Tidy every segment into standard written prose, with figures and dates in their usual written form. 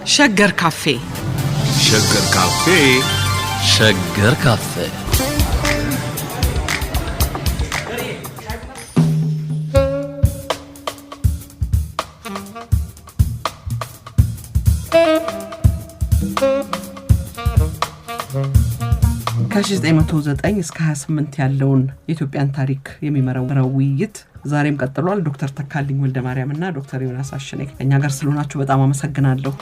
ሸገር ካፌ ሸገር ካፌ ሸገር ካፌ ከ1909 እስከ 28 ያለውን የኢትዮጵያን ታሪክ የሚመረምረው ውይይት ዛሬም ቀጥሏል። ዶክተር ተካልኝ ወልደ ማርያም እና ዶክተር ዮናስ አሸኔ እኛ ጋር ስለሆናችሁ በጣም አመሰግናለሁ።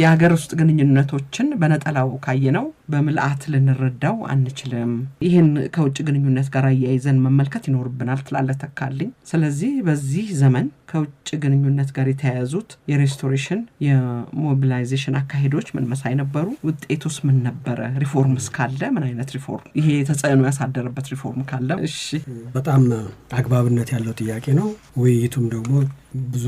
የሀገር ውስጥ ግንኙነቶችን በነጠላው ካየነው በምልአት ልንረዳው አንችልም። ይህን ከውጭ ግንኙነት ጋር አያይዘን መመልከት ይኖርብናል ትላለህ ተካልኝ። ስለዚህ በዚህ ዘመን ከውጭ ግንኙነት ጋር የተያያዙት የሬስቶሬሽን የሞቢላይዜሽን አካሄዶች ምን መሳይ ነበሩ? ውጤቱስ ምን ነበረ? ሪፎርምስ ካለ ምን አይነት ሪፎርም፣ ይሄ ተጽዕኖ ያሳደረበት ሪፎርም ካለ? እሺ፣ በጣም አግባብነት ያለው ጥያቄ ነው። ውይይቱም ደግሞ ብዙ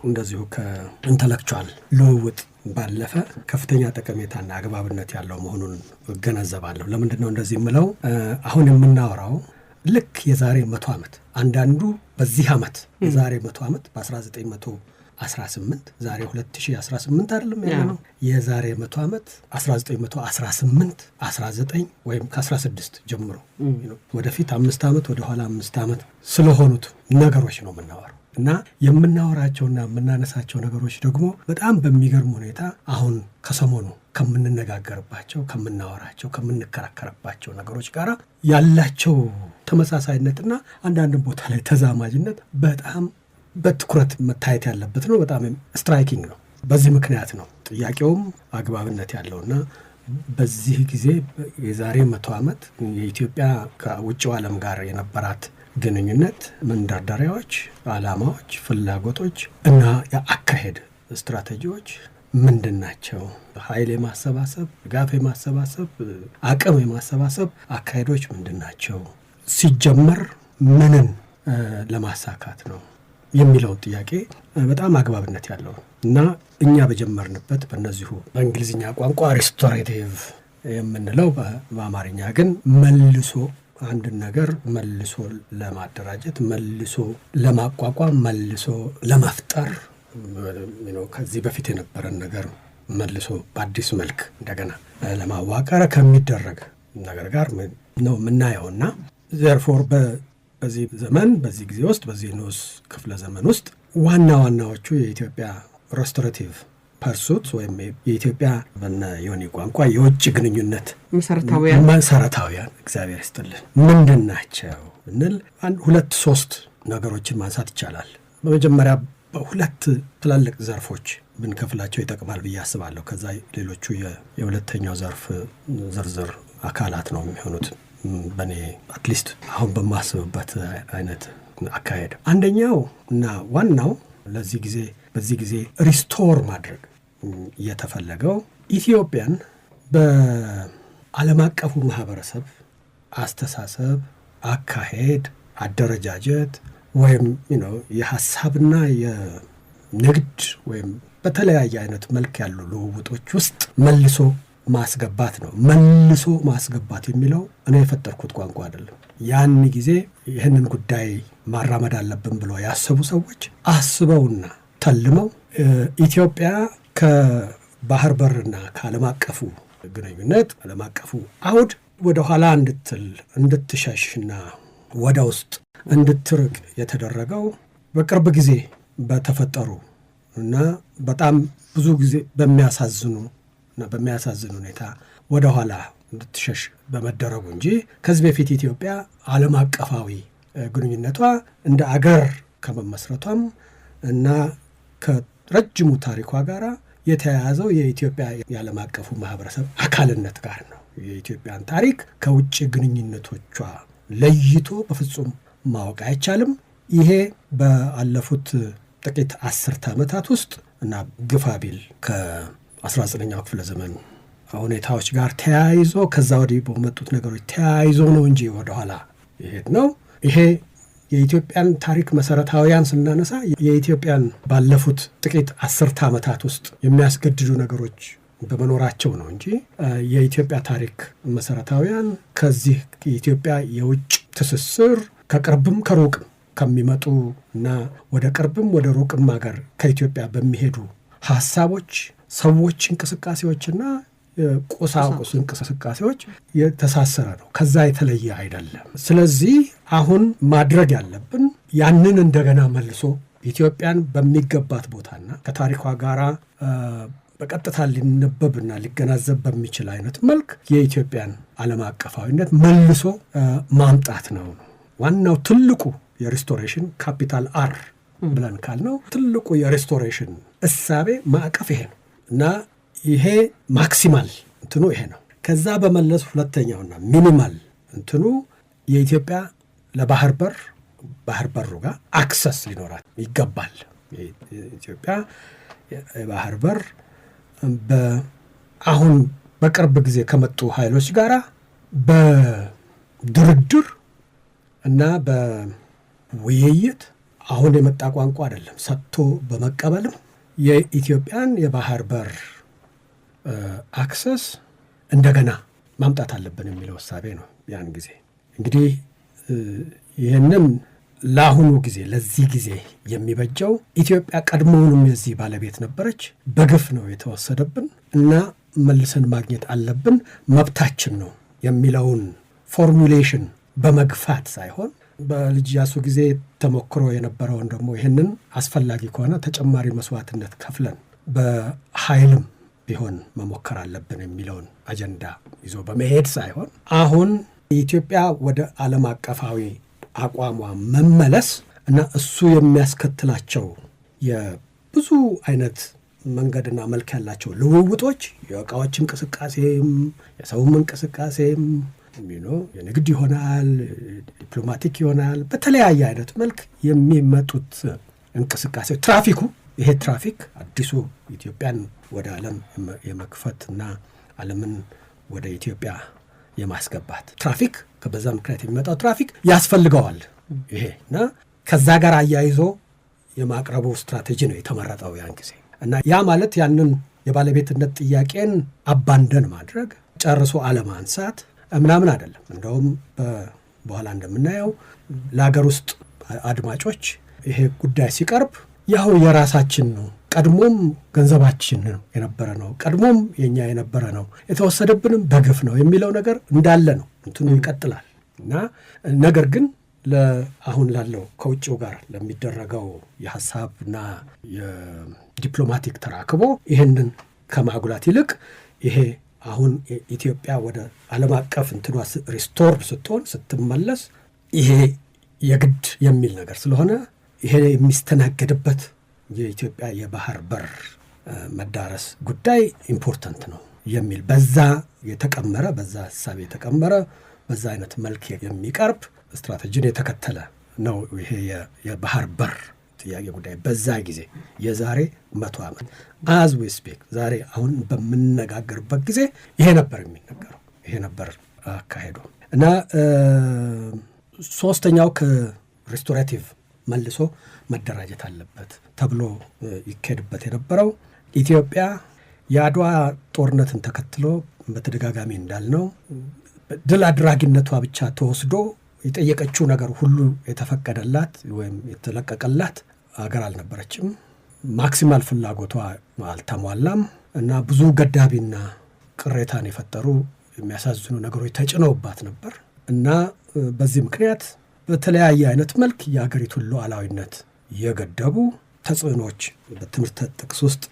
እንደዚሁ ከኢንተሌክቹዋል ልውውጥ ባለፈ ከፍተኛ ጠቀሜታና አግባብነት ያለው መሆኑን እገነዘባለሁ። ለምንድነው እንደዚህ የምለው? አሁን የምናወራው ልክ የዛሬ 100 ዓመት አንዳንዱ በዚህ ዓመት የዛሬ 100 ዓመት በ1918 ዛሬ 2018 አይደለም ያለው የዛሬ 100 ዓመት 1918 19 ወይም ከ16 ጀምሮ ወደፊት 5 ዓመት ወደ ኋላ 5 ዓመት ስለሆኑት ነገሮች ነው የምናወራው። እና የምናወራቸውና የምናነሳቸው ነገሮች ደግሞ በጣም በሚገርም ሁኔታ አሁን ከሰሞኑ ከምንነጋገርባቸው፣ ከምናወራቸው፣ ከምንከራከርባቸው ነገሮች ጋር ያላቸው ተመሳሳይነትና አንዳንድ ቦታ ላይ ተዛማጅነት በጣም በትኩረት መታየት ያለበት ነው። በጣም ስትራይኪንግ ነው። በዚህ ምክንያት ነው ጥያቄውም አግባብነት ያለውና በዚህ ጊዜ የዛሬ 100 ዓመት የኢትዮጵያ ከውጭው ዓለም ጋር የነበራት ግንኙነት መንደርደሪያዎች፣ ዓላማዎች፣ ፍላጎቶች እና የአካሄድ ስትራቴጂዎች ምንድን ናቸው? ኃይል የማሰባሰብ፣ ድጋፍ የማሰባሰብ፣ አቅም የማሰባሰብ አካሄዶች ምንድን ናቸው? ሲጀመር ምንን ለማሳካት ነው የሚለውን ጥያቄ በጣም አግባብነት ያለው እና እኛ በጀመርንበት በእነዚሁ በእንግሊዝኛ ቋንቋ ሪስቶሬቲቭ የምንለው በአማርኛ ግን መልሶ አንድ ነገር መልሶ ለማደራጀት፣ መልሶ ለማቋቋም፣ መልሶ ለመፍጠር ከዚህ በፊት የነበረን ነገር መልሶ በአዲስ መልክ እንደገና ለማዋቀር ከሚደረግ ነገር ጋር ነው የምናየውና ዘርፎር በዚህ ዘመን በዚህ ጊዜ ውስጥ በዚህ ንዑስ ክፍለ ዘመን ውስጥ ዋና ዋናዎቹ የኢትዮጵያ ሬስቶሬቲቭ ፐርሱት ወይም የኢትዮጵያ በነ ዮኒ ቋንቋ የውጭ ግንኙነት መሰረታዊያን እግዚአብሔር ይስጥልን ምንድን ናቸው እንል 2-3 ነገሮችን ማንሳት ይቻላል። በመጀመሪያ በሁለት ትላልቅ ዘርፎች ብንከፍላቸው ይጠቅማል ብዬ አስባለሁ። ከዛ ሌሎቹ የሁለተኛው ዘርፍ ዝርዝር አካላት ነው የሚሆኑት በኔ አትሊስት አሁን በማስብበት አይነት አካሄድ። አንደኛው እና ዋናው በዚህ ጊዜ ሪስቶር ማድረግ የተፈለገው ኢትዮጵያን በዓለም አቀፉ ማህበረሰብ አስተሳሰብ፣ አካሄድ፣ አደረጃጀት ወይም የሐሳብና የንግድ ወይም በተለያየ አይነት መልክ ያሉ ልውውጦች ውስጥ መልሶ ማስገባት ነው። መልሶ ማስገባት የሚለው እኔ የፈጠርኩት ቋንቋ አይደለም። ያን ጊዜ ይህንን ጉዳይ ማራመድ አለብን ብሎ ያሰቡ ሰዎች አስበውና ተልመው ኢትዮጵያ ከባህር በርና ከዓለም አቀፉ ግንኙነት ዓለም አቀፉ አውድ ወደ ኋላ እንድትሸሽና ወደ ውስጥ እንድትርቅ የተደረገው በቅርብ ጊዜ በተፈጠሩ እና በጣም ብዙ ጊዜ በሚያሳዝኑ ሁኔታ ወደ ኋላ እንድትሸሽ በመደረጉ እንጂ ከዚህ በፊት ኢትዮጵያ ዓለም አቀፋዊ ግንኙነቷ እንደ አገር ከመመስረቷም እና ከረጅሙ ታሪኳ ጋር የተያያዘው የኢትዮጵያ የዓለም አቀፉ ማህበረሰብ አካልነት ጋር ነው። የኢትዮጵያን ታሪክ ከውጭ ግንኙነቶቿ ለይቶ በፍጹም ማወቅ አይቻልም። ይሄ በአለፉት ጥቂት 10 ዓመታት ውስጥ እና ግፋቢል ከ19ኛው ክፍለ ዘመን ሁኔታዎች ጋር ተያይዞ ከዛ ወዲህ በመጡት ነገሮች ተያይዞ ነው እንጂ ወደኋላ ይሄድ ነው። ይሄ የኢትዮጵያን ታሪክ መሰረታዊያን ስናነሳ የኢትዮጵያን ባለፉት ጥቂት 10 ዓመታት ውስጥ የሚያስገድዱ ነገሮች በመኖራቸው ነው እንጂ የኢትዮጵያ ታሪክ መሰረታዊያን ከዚህ የኢትዮጵያ የውጭ ትስስር ከቅርብም ከሩቅም ከሚመጡ እና ወደ ቅርብም ወደ ሩቅም ሀገር ከኢትዮጵያ በሚሄዱ ሐሳቦች፣ ሰዎች፣ እንቅስቃሴዎችና ቁሳቁስ እንቅስቃሴዎች የተሳሰረ ነው። ከዛ የተለየ አይደለም። ስለዚህ አሁን ማድረግ ያለብን ያንን እንደገና መልሶ ኢትዮጵያን በሚገባት ቦታና ከታሪኳ ጋራ በቀጥታ ሊነበብና ሊገናዘብ በሚችል አይነት መልክ የኢትዮጵያን ዓለም አቀፋዊነት መልሶ ማምጣት ነው። ዋናው ትልቁ የሪስቶሬሽን ካፒታል አር ብለን ካልነው ትልቁ የሪስቶሬሽን እሳቤ ማዕቀፍ ይሄ ነው እና ይሄ ማክሲማል እንትኑ ይሄ ነው። ከዛ በመለስ ሁለተኛውና ሚኒማል እንትኑ የኢትዮጵያ ለባህር በሩ ጋር አክሰስ ሊኖራት ይገባል። የኢትዮጵያ የባህር በር አሁን በቅርብ ጊዜ ከመጡ ኃይሎች ጋራ በድርድር እና በውይይት አሁን የመጣ ቋንቋ አይደለም፣ ሰጥቶ በመቀበልም የኢትዮጵያን የባህር በር አክሰስ እንደገና ማምጣት አለብን የሚለው ሐሳቤ ነው። ያን ጊዜ እንግዲህ ይህንን ለአሁኑ ጊዜ ለዚህ ጊዜ የሚበጀው ኢትዮጵያ ቀድሞውንም የዚህ ባለቤት ነበረች፣ በግፍ ነው የተወሰደብን እና መልሰን ማግኘት አለብን፣ መብታችን ነው የሚለውን ፎርሙሌሽን በመግፋት ሳይሆን በልጅ ኢያሱ ጊዜ ተሞክሮ የነበረውን ደግሞ ይህንን አስፈላጊ ከሆነ ተጨማሪ መስዋዕትነት ከፍለን በኃይልም ቢሆን መሞከር አለብን የሚለውን አጀንዳ ይዞ በመሄድ ሳይሆን አሁን ኢትዮጵያ ወደ ዓለም አቀፋዊ አቋሟ መመለስ እና እሱ የሚያስከትላቸው የብዙ አይነት መንገድና መልክ ያላቸው ልውውጦች የዕቃዎች እንቅስቃሴም የሰውም እንቅስቃሴም የንግድ ይሆናል፣ ዲፕሎማቲክ ይሆናል፣ በተለያየ አይነት መልክ የሚመጡት እንቅስቃሴ ትራፊኩ ይሄ ትራፊክ አዲሱ ኢትዮጵያን ወደ ዓለም የመክፈትና ዓለምን ወደ ኢትዮጵያ የማስገባት ትራፊክ ከበዛ ምክንያት የሚመጣው ትራፊክ ያስፈልገዋል። ይሄ እና ከዛ ጋር አያይዞ የማቅረቡ ስትራቴጂ ነው የተመረጠው ያን ጊዜ እና ያ ማለት ያንን የባለቤትነት ጥያቄን አባንደን ማድረግ ጨርሶ አለማንሳት ምናምን አይደለም። እንደውም በኋላ እንደምናየው ለሀገር ውስጥ አድማጮች ይሄ ጉዳይ ሲቀርብ ያው የራሳችን ነው፣ ቀድሞም ገንዘባችን የነበረ ነው፣ ቀድሞም የኛ የነበረ ነው፣ የተወሰደብንም በግፍ ነው የሚለው ነገር እንዳለ ነው። እንትኑ ይቀጥላል እና ነገር ግን አሁን ላለው ከውጭው ጋር ለሚደረገው የሐሳብና የዲፕሎማቲክ ተራክቦ ይህንን ከማጉላት ይልቅ ይሄ አሁን ኢትዮጵያ ወደ ዓለም አቀፍ እንትኗ ሪስቶርድ ስትሆን ስትመለስ ይሄ የግድ የሚል ነገር ስለሆነ ይሄ የሚስተናገድበት የኢትዮጵያ የባህር በር መዳረስ ጉዳይ ኢምፖርታንት ነው የሚል በዛ የተቀመረ በዛ ሐሳብ የተቀመረ በዛ አይነት መልክ የሚቀርብ ስትራቴጂን የተከተለ ነው። ይሄ የባህር በር ጥያቄ ጉዳይ በዛ ጊዜ የዛሬ 100 ዓመት as we speak ዛሬ አሁን በምንነጋገርበት ጊዜ ይሄ ነበር የሚነገረው፣ ይሄ ነበር አካሄዱ እና ሶስተኛው ከሪስቶሬቲቭ መልሶ መደራጀት አለበት ተብሎ ይካሄድበት የነበረው ኢትዮጵያ የአድዋ ጦርነትን ተከትሎ በተደጋጋሚ እንዳልነው ድል አድራጊነቷ ብቻ ተወስዶ የጠየቀችው ነገር ሁሉ የተፈቀደላት ወይም የተለቀቀላት አገር አልነበረችም። ማክሲማል ፍላጎቷ አልተሟላም እና ብዙ ገዳቢና ቅሬታን የፈጠሩ የሚያሳዝኑ ነገሮች ተጭነውባት ነበር እና በዚህ ምክንያት በተለያየ አይነት መልክ የአገሪቱን ሉዓላዊነት የገደቡ ተጽዕኖች በትምህርት ጥቅስ ውስጥ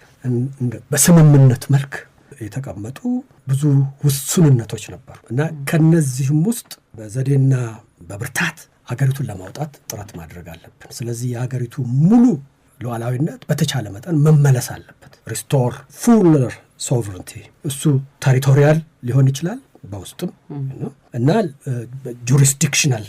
በስምምነት መልክ የተቀመጡ ብዙ ውሱንነቶች ነበሩ እና ከነዚህም ውስጥ በዘዴና በብርታት አገሪቱን ለማውጣት ጥረት ማድረግ አለብን። ስለዚህ የአገሪቱ ሙሉ ሉዓላዊነት በተቻለ መጠን መመለስ አለበት። ሪስቶር ፉል ሶቨረንቲ እሱ ቴሪቶሪያል ሊሆን ይችላል በውስጥም እና ጁሪስዲክሽናል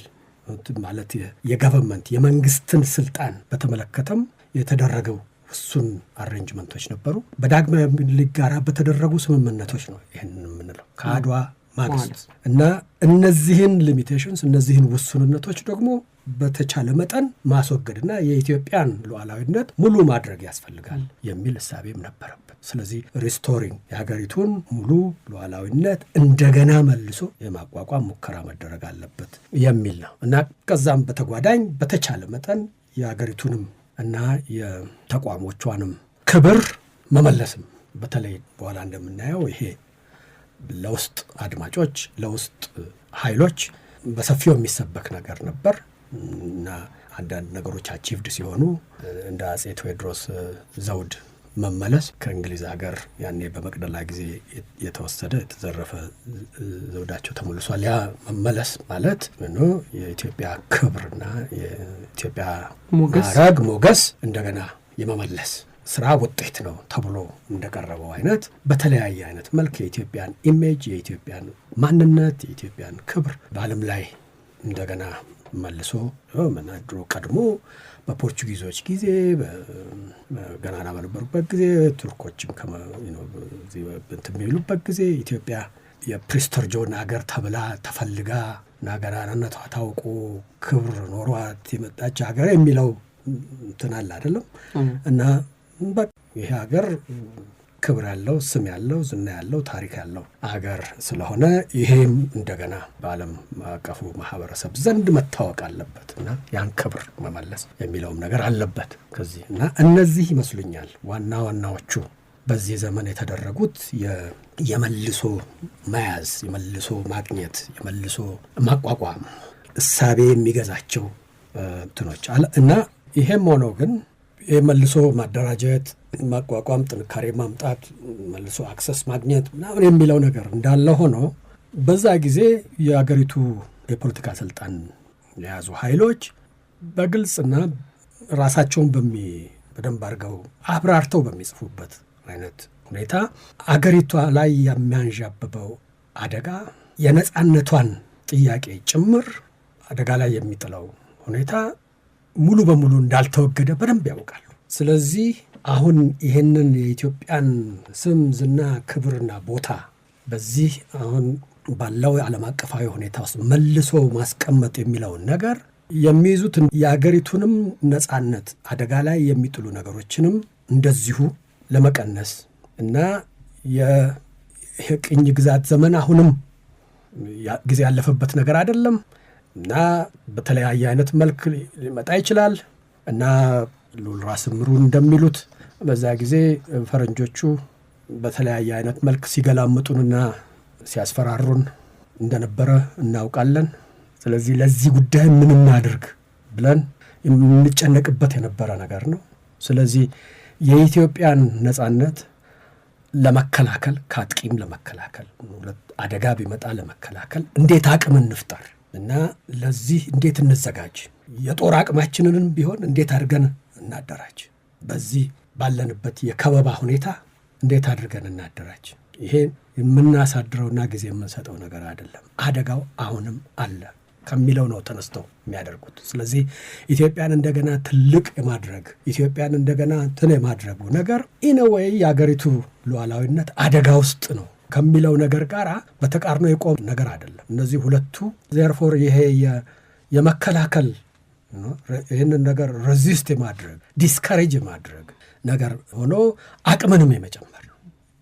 ማለት የገቨርንመንት የመንግስትን ስልጣን በተመለከተም የተደረገው እሱን አሬንጅመንቶች ነበሩ። በዳግማዊ ምኒልክ ጋራ በተደረጉ ስምምነቶች ነው ይህንን የምንለው ከአድዋ ማግስት እና እነዚህን ሊሚቴሽንስ እነዚህን ውሱንነቶች ደግሞ በተቻለ መጠን ማስወገድና የኢትዮጵያን ሉዓላዊነት ሙሉ ማድረግ ያስፈልጋል የሚል እሳቤም ነበረበት። ስለዚህ ሪስቶሪንግ የሀገሪቱን ሙሉ ሉዓላዊነት እንደገና መልሶ የማቋቋም ሙከራ መደረግ አለበት የሚል ነው እና ከዛም በተጓዳኝ በተቻለ መጠን የሀገሪቱንም እና የተቋሞቿንም ክብር መመለስም በተለይ በኋላ እንደምናየው ይሄ ለውስጥ አድማጮች ለውስጥ ኃይሎች በሰፊው የሚሰበክ ነገር ነበር እና አንዳንድ ነገሮች አቺቭድ ሲሆኑ እንደ አጼ ቴዎድሮስ ዘውድ መመለስ ከእንግሊዝ ሀገር ያኔ በመቅደላ ጊዜ የተወሰደ የተዘረፈ ዘውዳቸው ተመልሷል። ያ መመለስ ማለት የኢትዮጵያ ክብርና የኢትዮጵያ ማዕረግ ሞገስ እንደገና የመመለስ ስራ ውጤት ነው ተብሎ እንደቀረበው አይነት በተለያየ አይነት መልክ የኢትዮጵያን ኢሜጅ የኢትዮጵያን ማንነት የኢትዮጵያን ክብር በዓለም ላይ እንደገና መልሶ ድሮ ቀድሞ በፖርቹጊዞች ጊዜ ገናና በነበሩበት ጊዜ ቱርኮችም የሚሉበት ጊዜ ኢትዮጵያ የፕሪስተር ጆን ሀገር ተብላ ተፈልጋ እና ገናናነቷ ታውቆ ክብር ኖሯት የመጣች ሀገር የሚለው እንትን አለ አይደለም እና ይሄ ሀገር ክብር ያለው ስም ያለው ዝና ያለው ታሪክ ያለው ሀገር ስለሆነ ይሄም እንደገና በዓለም አቀፉ ማህበረሰብ ዘንድ መታወቅ አለበት እና ያን ክብር መመለስ የሚለውም ነገር አለበት ከዚህ እና እነዚህ ይመስሉኛል ዋና ዋናዎቹ በዚህ ዘመን የተደረጉት የመልሶ መያዝ የመልሶ ማግኘት የመልሶ ማቋቋም እሳቤ የሚገዛቸው እንትኖች እና ይሄም ሆኖ ግን የመልሶ ማደራጀት ማቋቋም ጥንካሬ ማምጣት መልሶ አክሰስ ማግኘት ምናምን የሚለው ነገር እንዳለ ሆኖ በዛ ጊዜ የአገሪቱ የፖለቲካ ስልጣን የያዙ ኃይሎች በግልጽና ራሳቸውን በደንብ አድርገው አብራርተው በሚጽፉበት አይነት ሁኔታ አገሪቷ ላይ የሚያንዣብበው አደጋ የነጻነቷን ጥያቄ ጭምር አደጋ ላይ የሚጥለው ሁኔታ ሙሉ በሙሉ እንዳልተወገደ በደንብ ያውቃሉ። ስለዚህ አሁን ይህንን የኢትዮጵያን ስም ዝና ክብርና ቦታ በዚህ አሁን ባለው ዓለም አቀፋዊ ሁኔታ ውስጥ መልሶ ማስቀመጥ የሚለውን ነገር የሚይዙት የአገሪቱንም ነጻነት አደጋ ላይ የሚጥሉ ነገሮችንም እንደዚሁ ለመቀነስ እና የቅኝ ግዛት ዘመን አሁንም ጊዜ ያለፈበት ነገር አይደለም እና በተለያየ አይነት መልክ ሊመጣ ይችላል እና ሉል ራስ ምሩ እንደሚሉት በዛ ጊዜ ፈረንጆቹ በተለያየ አይነት መልክ ሲገላምጡንና ሲያስፈራሩን እንደነበረ እናውቃለን። ስለዚህ ለዚህ ጉዳይ ምን እናድርግ ብለን የምንጨነቅበት የነበረ ነገር ነው። ስለዚህ የኢትዮጵያን ነጻነት ለመከላከል ከአጥቂም ለመከላከል አደጋ ቢመጣ ለመከላከል እንዴት አቅም እንፍጠር እና ለዚህ እንዴት እንዘጋጅ፣ የጦር አቅማችንንም ቢሆን እንዴት አድርገን እናደራጅ፣ በዚህ ባለንበት የከበባ ሁኔታ እንዴት አድርገን እናደራጅ። ይሄ የምናሳድረውና ጊዜ የምንሰጠው ነገር አይደለም። አደጋው አሁንም አለ ከሚለው ነው ተነስተው የሚያደርጉት። ስለዚህ ኢትዮጵያን እንደገና ትልቅ የማድረግ ኢትዮጵያን እንደገና እንትን የማድረጉ ነገር ኢነወይ የአገሪቱ ሉዓላዊነት አደጋ ውስጥ ነው ከሚለው ነገር ጋር በተቃርኖ የቆም ነገር አይደለም። እነዚህ ሁለቱ ዜርፎር ይሄ የመከላከል ይህንን ነገር ሬዚስት የማድረግ ዲስካሬጅ የማድረግ ነገር ሆኖ አቅምንም የመጨመር ነው።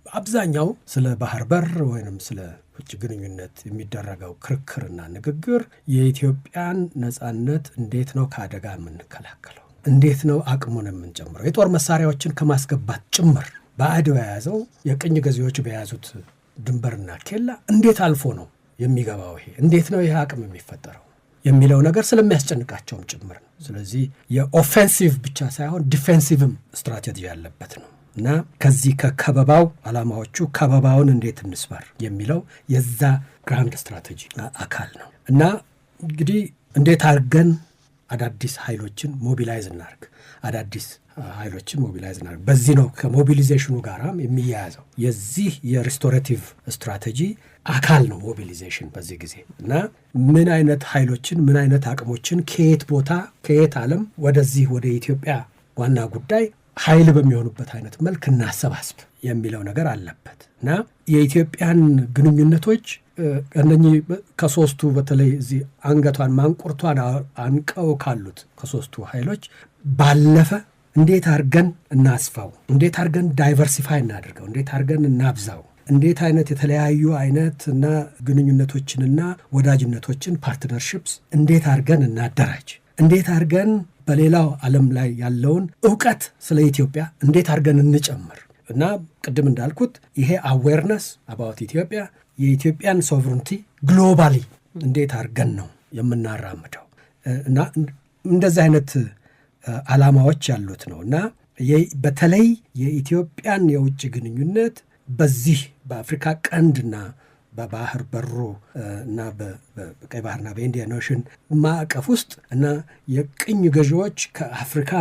አብዛኛው ስለ ባህር በር ወይንም ስለ ውጭ ግንኙነት የሚደረገው ክርክርና ንግግር የኢትዮጵያን ነጻነት እንዴት ነው ከአደጋ የምንከላከለው፣ እንዴት ነው አቅሙን የምንጨምረው፣ የጦር መሳሪያዎችን ከማስገባት ጭምር ባዕድ በያዘው የቅኝ ገዢዎች በያዙት ድንበርና ኬላ እንዴት አልፎ ነው የሚገባው፣ ይሄ እንዴት ነው ይሄ አቅም የሚፈጠረው የሚለው ነገር ስለሚያስጨንቃቸውም ጭምር ነው። ስለዚህ የኦፌንሲቭ ብቻ ሳይሆን ዲፌንሲቭም ስትራቴጂ ያለበት ነው እና ከዚህ ከከበባው ዓላማዎቹ ከበባውን እንዴት እንስበር የሚለው የዛ ግራንድ ስትራቴጂ አካል ነው እና እንግዲህ እንዴት አድርገን አዳዲስ ኃይሎችን ሞቢላይዝ እናርግ፣ አዳዲስ ኃይሎችን ሞቢላይዝ እናርግ። በዚህ ነው ከሞቢሊዜሽኑ ጋራም የሚያያዘው የዚህ የሪስቶሬቲቭ ስትራቴጂ አካል ነው ሞቢሊዜሽን በዚህ ጊዜ እና ምን አይነት ኃይሎችን ምን አይነት አቅሞችን ከየት ቦታ ከየት ዓለም ወደዚህ ወደ ኢትዮጵያ ዋና ጉዳይ ኃይል በሚሆኑበት አይነት መልክ እናሰባስብ የሚለው ነገር አለበት እና የኢትዮጵያን ግንኙነቶች እነኚህ ከሶስቱ በተለይ እዚህ አንገቷን ማንቁርቷን አንቀው ካሉት ከሶስቱ ኃይሎች ባለፈ እንዴት አድርገን እናስፋው፣ እንዴት አድርገን ዳይቨርሲፋይ እናድርገው፣ እንዴት አድርገን እናብዛው፣ እንዴት አይነት የተለያዩ አይነት እና ግንኙነቶችንና ወዳጅነቶችን ፓርትነርሽፕስ እንዴት አድርገን እናደራጅ፣ እንዴት አድርገን በሌላው ዓለም ላይ ያለውን እውቀት ስለ ኢትዮጵያ እንዴት አድርገን እንጨምር እና ቅድም እንዳልኩት ይሄ አዌርነስ አባውት ኢትዮጵያ የኢትዮጵያን ሶቨረንቲ ግሎባሊ እንዴት አድርገን ነው የምናራምደው እና እንደዚህ አይነት ዓላማዎች ያሉት ነው እና በተለይ የኢትዮጵያን የውጭ ግንኙነት በዚህ በአፍሪካ ቀንድና በባህር በሩ እና በቀይ ባህርና በኢንዲያን ኦሽን ማዕቀፍ ውስጥ እና የቅኝ ገዢዎች ከአፍሪካ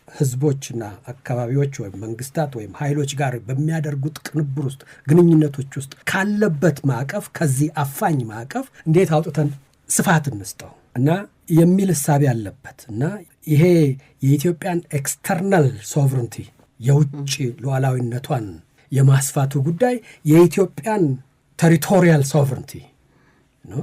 ህዝቦችና አካባቢዎች ወይም መንግስታት ወይም ኃይሎች ጋር በሚያደርጉት ቅንብር ውስጥ ግንኙነቶች ውስጥ ካለበት ማዕቀፍ ከዚህ አፋኝ ማዕቀፍ እንዴት አውጥተን ስፋት እንስጠው እና የሚል እሳቤ ያለበት እና ይሄ የኢትዮጵያን ኤክስተርናል ሶቨረንቲ የውጭ ሉዓላዊነቷን የማስፋቱ ጉዳይ የኢትዮጵያን ቴሪቶሪያል ሶቨረንቲ ነው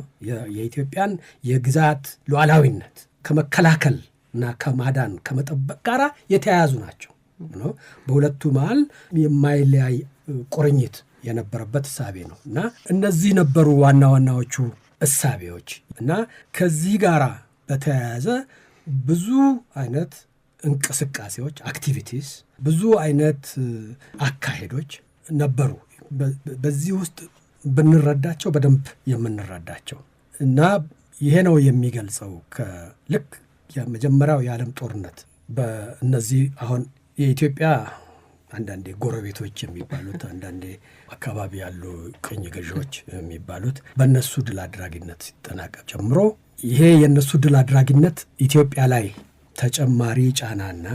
የኢትዮጵያን የግዛት ሉዓላዊነት ከመከላከል እና ከማዳን ከመጠበቅ ጋር የተያያዙ ናቸው ነው። በሁለቱ መሃል የማይለያይ ቁርኝት የነበረበት እሳቤ ነው እና እነዚህ ነበሩ ዋና ዋናዎቹ እሳቤዎች እና ከዚህ ጋር በተያያዘ ብዙ አይነት እንቅስቃሴዎች አክቲቪቲስ፣ ብዙ አይነት አካሄዶች ነበሩ። በዚህ ውስጥ ብንረዳቸው በደንብ የምንረዳቸው እና ይሄ ነው የሚገልጸው ከልክ የመጀመሪያው የዓለም ጦርነት በእነዚህ አሁን የኢትዮጵያ አንዳንዴ ጎረቤቶች የሚባሉት አንዳንዴ አካባቢ ያሉ ቅኝ ገዢዎች የሚባሉት በእነሱ ድል አድራጊነት ሲጠናቀቅ ጀምሮ ይሄ የእነሱ ድል አድራጊነት ኢትዮጵያ ላይ ተጨማሪ ጫናና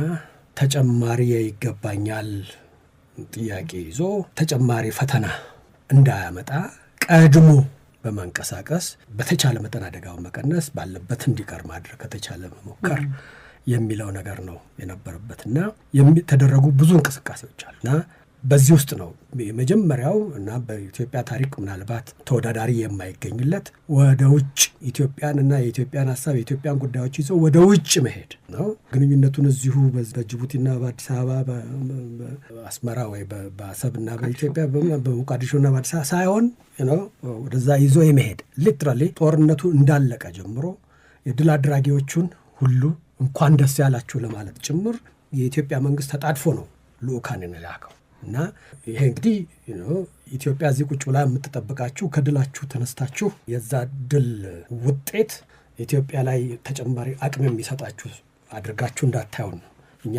ተጨማሪ ይገባኛል ጥያቄ ይዞ ተጨማሪ ፈተና እንዳያመጣ ቀድሞ በመንቀሳቀስ በተቻለ መጠን አደጋውን መቀነስ ባለበት እንዲቀር ማድረግ ከተቻለ መሞከር የሚለው ነገር ነው የነበረበትና የተደረጉ ብዙ እንቅስቃሴዎች አሉና በዚህ ውስጥ ነው የመጀመሪያው እና በኢትዮጵያ ታሪክ ምናልባት ተወዳዳሪ የማይገኝለት ወደ ውጭ ኢትዮጵያንና የኢትዮጵያን ሀሳብ የኢትዮጵያን ጉዳዮች ይዞ ወደ ውጭ መሄድ ነው። ግንኙነቱን እዚሁ በጅቡቲና በአዲስ አበባ በአስመራ ወይ በአሰብና በኢትዮጵያ በሞቃዲሾና በአዲስ አበባ ሳይሆን ወደዛ ይዞ የመሄድ ሊትራሊ ጦርነቱ እንዳለቀ ጀምሮ የድል አድራጊዎቹን ሁሉ እንኳን ደስ ያላችሁ ለማለት ጭምር የኢትዮጵያ መንግስት ተጣድፎ ነው ልኡካንን የላከው እና ይሄ እንግዲህ ኢትዮጵያ እዚህ ቁጭ ብላ የምትጠብቃችሁ ከድላችሁ ተነስታችሁ የዛ ድል ውጤት ኢትዮጵያ ላይ ተጨማሪ አቅም የሚሰጣችሁ አድርጋችሁ እንዳታዩን እኛ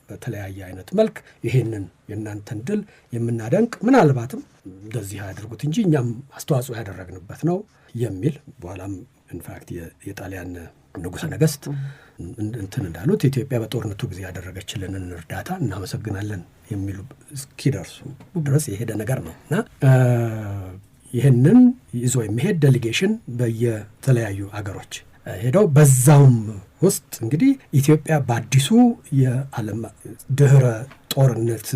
በተለያየ አይነት መልክ ይሄንን የእናንተን ድል የምናደንቅ ምናልባትም እንደዚህ ያድርጉት እንጂ እኛም አስተዋጽኦ ያደረግንበት ነው የሚል በኋላም ኢንፋክት የጣሊያን ንጉሠ ነገሥት እንትን እንዳሉት ኢትዮጵያ በጦርነቱ ጊዜ ያደረገችልንን እርዳታ እናመሰግናለን የሚሉ እስኪደርሱ ድረስ የሄደ ነገር ነው እና ይህንን ይዞ የሚሄድ ዴሊጌሽን በየተለያዩ አገሮች ሄደው በዛውም ውስጥ እንግዲህ ኢትዮጵያ በአዲሱ የዓለም ድህረ ጦርነት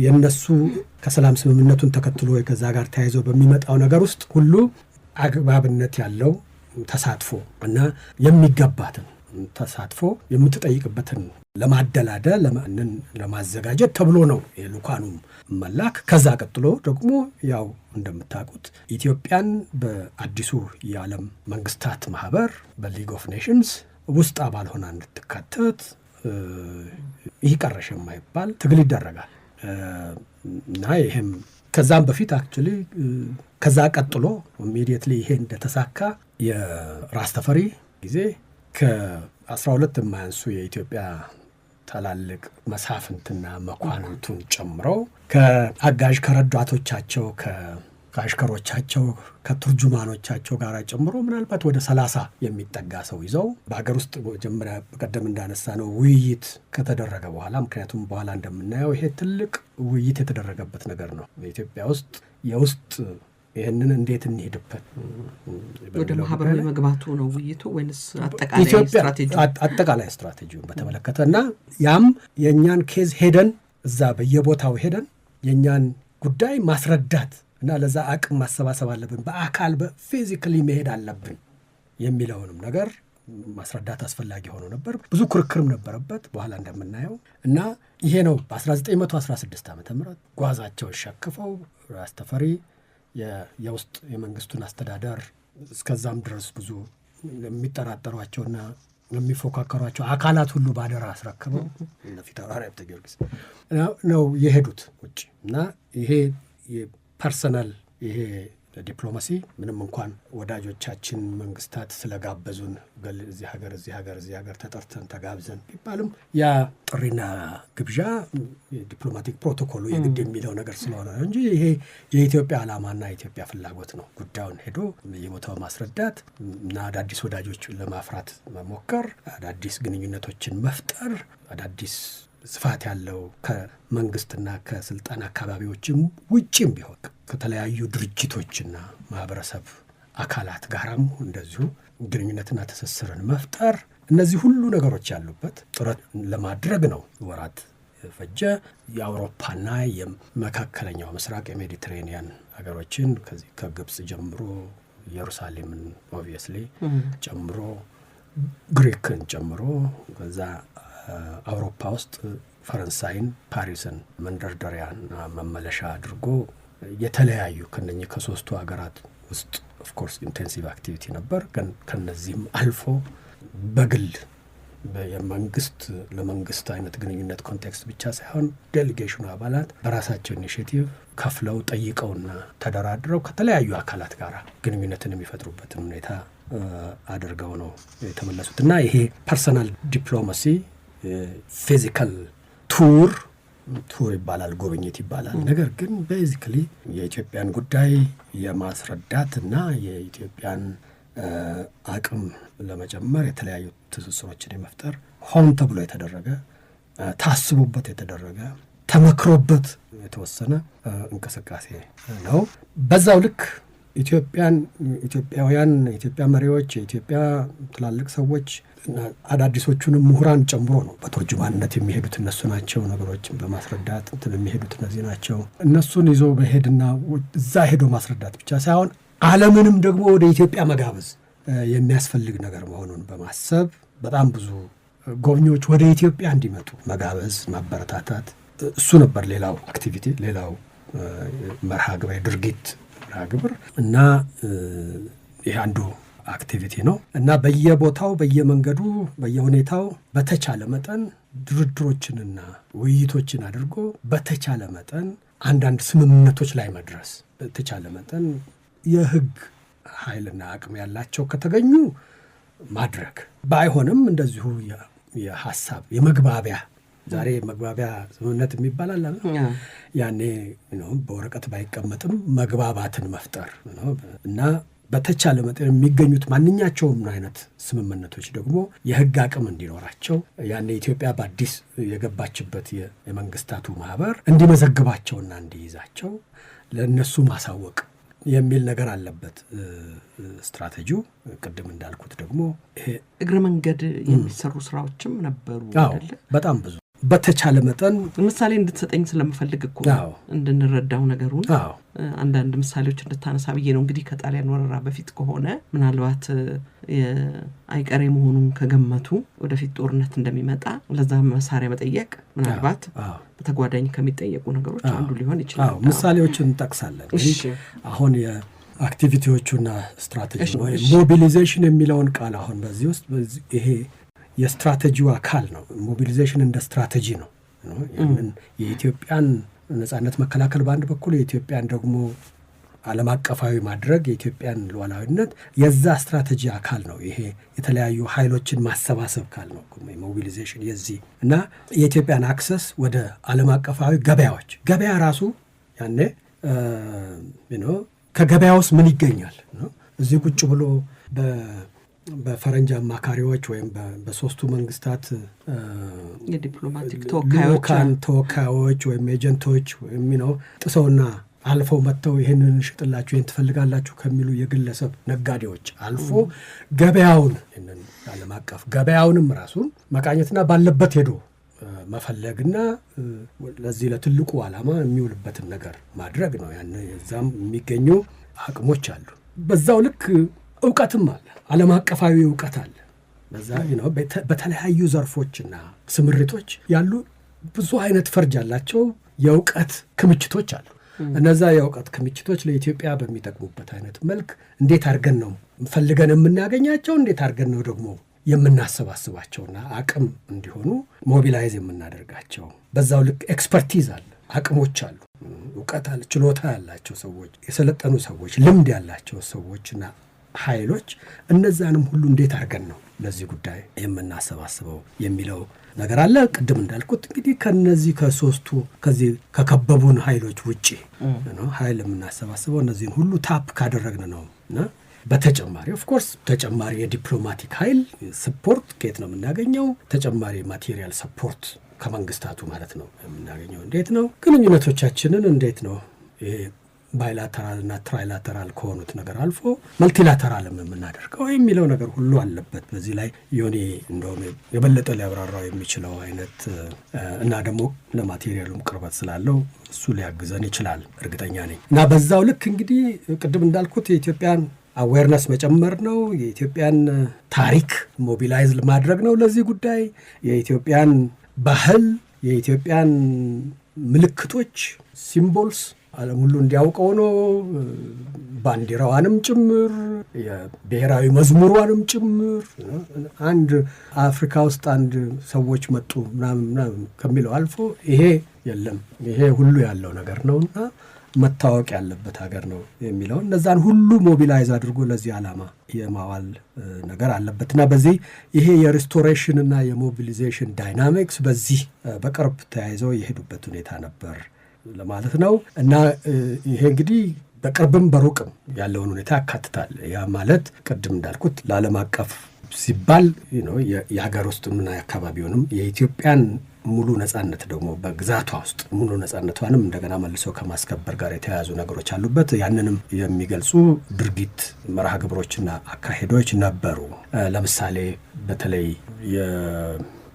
የነሱ ከሰላም ስምምነቱን ተከትሎ ከዛ ጋር ተያይዞ በሚመጣው ነገር ውስጥ ሁሉ አግባብነት ያለው ተሳትፎ እና የሚገባትን ተሳትፎ የምትጠይቅበትን ለማደላደል ለማዘጋጀት ተብሎ ነው የልኡካኑም መላክ። ከዛ ቀጥሎ ደግሞ ያው እንደምታውቁት ኢትዮጵያን በአዲሱ የዓለም መንግስታት ማህበር በሊግ ኦፍ ኔሽንስ ውስጥ አባል ሆና እንድትካተት ይህ ቀረሽ የማይባል ትግል ይደረጋል እና ይህም ከዛም በፊት አክቹሊ ከዛ ቀጥሎ ኢሚዲየትሊ ይሄ እንደተሳካ የራስ ተፈሪ ጊዜ ከ12 የማያንሱ የኢትዮጵያ ታላልቅ መሳፍንትና መኳንንቱን ጨምረው ከአጋዥ ከረዳቶቻቸው ከአሽከሮቻቸው ከቱርጁማኖቻቸው ጋር ጨምሮ ምናልባት ወደ 30 የሚጠጋ ሰው ይዘው በሀገር ውስጥ መጀመሪያ በቀደም እንዳነሳ ነው ውይይት ከተደረገ በኋላ ምክንያቱም በኋላ እንደምናየው ይሄ ትልቅ ውይይት የተደረገበት ነገር ነው በኢትዮጵያ ውስጥ የውስጥ ይህንን እንዴት እንሄድበት ወደ ማህበራዊ መግባቱ ነው ውይይቱ ወይንስ አጠቃላይ ስትራቴጂውን በተመለከተ እና ያም የእኛን ኬዝ ሄደን እዛ በየቦታው ሄደን የእኛን ጉዳይ ማስረዳት እና ለዛ አቅም ማሰባሰብ አለብን፣ በአካል በፊዚካሊ መሄድ አለብን የሚለውንም ነገር ማስረዳት አስፈላጊ ሆኖ ነበር። ብዙ ክርክርም ነበረበት በኋላ እንደምናየው እና ይሄ ነው በ1916 ዓ ም ጓዛቸው ሸክፈው ራስ ተፈሪ የውስጥ የመንግስቱን አስተዳደር እስከዛም ድረስ ብዙ የሚጠራጠሯቸውና የሚፎካከሯቸው አካላት ሁሉ ባደራ አስረክበው ፊታውራሪ ሀብተ ጊዮርጊስ ነው የሄዱት ውጭ እና ይሄ ፐርሰናል ይሄ ዲፕሎማሲ ምንም እንኳን ወዳጆቻችን መንግስታት ስለጋበዙን እዚህ ሀገር ተጠርተን ተጋብዘን ቢባልም ያ ጥሪና ግብዣ ዲፕሎማቲክ ፕሮቶኮሉ የግድ የሚለው ነገር ስለሆነ እንጂ ይሄ የኢትዮጵያ ዓላማና የኢትዮጵያ ፍላጎት ነው። ጉዳዩን ሄዶ የቦታው ማስረዳት እና አዳዲስ ወዳጆችን ለማፍራት መሞከር፣ አዳዲስ ግንኙነቶችን መፍጠር፣ አዳዲስ ስፋት ያለው ከመንግስትና ከስልጣን አካባቢዎችም ውጭም ቢሆን ከተለያዩ ድርጅቶችና ማህበረሰብ አካላት ጋራም እንደዚሁ ግንኙነትና ትስስርን መፍጠር፣ እነዚህ ሁሉ ነገሮች ያሉበት ጥረት ለማድረግ ነው ወራት ፈጀ። የአውሮፓና የመካከለኛው ምስራቅ የሜዲትሬኒያን ሀገሮችን ከዚህ ከግብጽ ጀምሮ ኢየሩሳሌምን ኦብቪየስሊ ጨምሮ ግሪክን ጨምሮ ከዛ አውሮፓ ውስጥ ፈረንሳይን ፓሪስን መንደርደሪያና መመለሻ አድርጎ የተለያዩ ከነኚህ ከሶስቱ ሀገራት ውስጥ ኦፍኮርስ ኢንቴንሲቭ አክቲቪቲ ነበር። ግን ከነዚህም አልፎ በግል የመንግስት ለመንግስት አይነት ግንኙነት ኮንቴክስት ብቻ ሳይሆን ዴሊጌሽኑ አባላት በራሳቸው ኢኒሼቲቭ ከፍለው ጠይቀውና ተደራድረው ከተለያዩ አካላት ጋር ግንኙነትን የሚፈጥሩበትን ሁኔታ አድርገው ነው የተመለሱት እና ይሄ ፐርሰናል ዲፕሎማሲ ፊዚካል ቱር ይባላል፣ ጉብኝት ይባላል። ነገር ግን ቤዚክሊ የኢትዮጵያን ጉዳይ የማስረዳት እና የኢትዮጵያን አቅም ለመጨመር የተለያዩ ትስስሮችን የመፍጠር ሆን ተብሎ የተደረገ ታስቦበት የተደረገ ተመክሮበት የተወሰነ እንቅስቃሴ ነው። በዛው ልክ ኢትዮጵያውያን የኢትዮጵያ መሪዎች የኢትዮጵያ ትላልቅ ሰዎች አዳዲሶቹንም ምሁራን ጨምሮ ነው በተርጅማንነት የሚሄዱት እነሱ ናቸው። ነገሮችን በማስረዳት የሚሄዱት እነዚህ ናቸው። እነሱን ይዞ በሄድና እዛ ሄዶ ማስረዳት ብቻ ሳይሆን ዓለምንም ደግሞ ወደ ኢትዮጵያ መጋበዝ የሚያስፈልግ ነገር መሆኑን በማሰብ በጣም ብዙ ጎብኚዎች ወደ ኢትዮጵያ እንዲመጡ መጋበዝ፣ ማበረታታት እሱ ነበር ሌላው አክቲቪቲ፣ ሌላው መርሃ ግብር ድርጊት ግብር እና ይህ አንዱ አክቲቪቲ ነው እና በየቦታው በየመንገዱ በየሁኔታው በተቻለ መጠን ድርድሮችንና ውይይቶችን አድርጎ በተቻለ መጠን አንዳንድ ስምምነቶች ላይ መድረስ፣ በተቻለ መጠን የህግ ኃይልና አቅም ያላቸው ከተገኙ ማድረግ፣ ባይሆንም እንደዚሁ የሐሳብ የመግባቢያ ዛሬ መግባቢያ ስምምነት የሚባላል ያኔ በወረቀት ባይቀመጥም መግባባትን መፍጠር እና በተቻለ መጠን የሚገኙት ማንኛቸውም አይነት ስምምነቶች ደግሞ የህግ አቅም እንዲኖራቸው ያኔ ኢትዮጵያ በአዲስ የገባችበት የመንግስታቱ ማህበር እንዲመዘግባቸውና እንዲይዛቸው ለእነሱ ማሳወቅ የሚል ነገር አለበት ስትራቴጂው። ቅድም እንዳልኩት ደግሞ እግረ መንገድ የሚሰሩ ስራዎችም ነበሩ አይደል? በጣም ብዙ በተቻለ መጠን ምሳሌ እንድትሰጠኝ ስለምፈልግ እኮ እንድንረዳው ነገሩን አንዳንድ ምሳሌዎች እንድታነሳ ብዬ ነው። እንግዲህ ከጣሊያን ወረራ በፊት ከሆነ ምናልባት አይቀሬ መሆኑን ከገመቱ ወደፊት ጦርነት እንደሚመጣ ለዛ መሳሪያ መጠየቅ ምናልባት በተጓዳኝ ከሚጠየቁ ነገሮች አንዱ ሊሆን ይችላል። ምሳሌዎችን እንጠቅሳለን። አሁን የአክቲቪቲዎቹና ስትራቴጂ ወይ ሞቢሊዜሽን የሚለውን ቃል አሁን በዚህ ውስጥ ይሄ የስትራቴጂው አካል ነው። ሞቢሊዜሽን እንደ ስትራቴጂ ነው። የኢትዮጵያን ነጻነት መከላከል በአንድ በኩል የኢትዮጵያን ደግሞ ዓለም አቀፋዊ ማድረግ የኢትዮጵያን ሉዓላዊነት የዛ ስትራቴጂ አካል ነው። ይሄ የተለያዩ ኃይሎችን ማሰባሰብ ካል ነው ሞቢሊዜሽን የዚህ እና የኢትዮጵያን አክሰስ ወደ ዓለም አቀፋዊ ገበያዎች ገበያ ራሱ ያኔ ከገበያ ውስጥ ምን ይገኛል እዚህ ቁጭ ብሎ በፈረንጅ አማካሪዎች ወይም በሶስቱ መንግስታት የዲፕሎማቲክ ተወካዮች ወይም ኤጀንቶች ወይም ጥሰውና አልፈው መጥተው ይህንን ሽጥላችሁ ይህን ትፈልጋላችሁ ከሚሉ የግለሰብ ነጋዴዎች አልፎ ገበያውን ዓለም አቀፍ ገበያውንም ራሱን መቃኘትና ባለበት ሄዶ መፈለግና ለዚህ ለትልቁ ዓላማ የሚውልበትን ነገር ማድረግ ነው። ያን እዛም የሚገኙ አቅሞች አሉ። በዛው ልክ እውቀትም አለ፣ ዓለም አቀፋዊ እውቀት አለ። በዛ በተለያዩ ዘርፎችና ስምሪቶች ያሉ ብዙ አይነት ፈርጅ ያላቸው የእውቀት ክምችቶች አሉ። እነዛ የእውቀት ክምችቶች ለኢትዮጵያ በሚጠቅሙበት አይነት መልክ እንዴት አድርገን ነው ፈልገን የምናገኛቸው፣ እንዴት አድርገን ነው ደግሞ የምናሰባስባቸውና አቅም እንዲሆኑ ሞቢላይዝ የምናደርጋቸው። በዛው ልክ ኤክስፐርቲዝ አለ፣ አቅሞች አሉ፣ እውቀት አለ፣ ችሎታ ያላቸው ሰዎች፣ የሰለጠኑ ሰዎች፣ ልምድ ያላቸው ሰዎችና ኃይሎች እነዛንም ሁሉ እንዴት አድርገን ነው ለዚህ ጉዳይ የምናሰባስበው የሚለው ነገር አለ። ቅድም እንዳልኩት እንግዲህ ከነዚህ ከሶስቱ ከዚህ ከከበቡን ኃይሎች ውጪ ነው ኃይል የምናሰባስበው እነዚህን ሁሉ ታፕ ካደረግን ነው እና በተጨማሪ ኦፍ ኮርስ ተጨማሪ የዲፕሎማቲክ ኃይል ሰፖርት ከየት ነው የምናገኘው? ተጨማሪ ማቴሪያል ሰፖርት ከመንግስታቱ ማለት ነው የምናገኘው። እንዴት ነው ግንኙነቶቻችንን እንዴት ነው ይሄ ባይላተራል እና ትራይላተራል ከሆኑት ነገር አልፎ መልቲላተራልም የምናደርገው የሚለው ነገር ሁሉ አለበት። በዚህ ላይ ዮኒ እንደውም የበለጠ ሊያብራራው የሚችለው አይነት እና ደግሞ ለማቴሪያሉም ቅርበት ስላለው እሱ ሊያግዘን ይችላል እርግጠኛ ነኝ። እና በዛው ልክ እንግዲህ ቅድም እንዳልኩት የኢትዮጵያን አዌርነስ መጨመር ነው፣ የኢትዮጵያን ታሪክ ሞቢላይዝ ማድረግ ነው ለዚህ ጉዳይ፣ የኢትዮጵያን ባህል፣ የኢትዮጵያን ምልክቶች ሲምቦልስ ዓለም ሁሉ እንዲያውቀው ነው። ባንዲራዋንም ጭምር የብሔራዊ መዝሙሯንም ጭምር አንድ አፍሪካ ውስጥ አንድ ሰዎች መጡ ምናምን ከሚለው አልፎ ይሄ የለም ይሄ ሁሉ ያለው ነገር ነውና መታወቅ ያለበት ሀገር ነው የሚለው እነዛን ሁሉ ሞቢላይዝ አድርጎ ለዚህ ዓላማ የማዋል ነገር አለበትና በዚህ ይሄ የሪስቶሬሽንና የሞቢሊዜሽን ዳይናሚክስ በዚህ በቅርብ ተያይዘው የሄዱበት ሁኔታ ነበር ለማለት ነው። እና ይሄ እንግዲህ በቅርብም በሩቅም ያለውን ሁኔታ ያካትታል። ያ ማለት ቅድም እንዳልኩት ለዓለም አቀፍ ሲባል የሀገር ውስጥምና የአካባቢውንም የኢትዮጵያን ሙሉ ነጻነት ደግሞ በግዛቷ ውስጥ ሙሉ ነጻነቷንም እንደገና መልሶ ከማስከበር ጋር የተያያዙ ነገሮች አሉበት። ያንንም የሚገልጹ ድርጊት መርሃ ግብሮችና አካሄዶች ነበሩ። ለምሳሌ በተለይ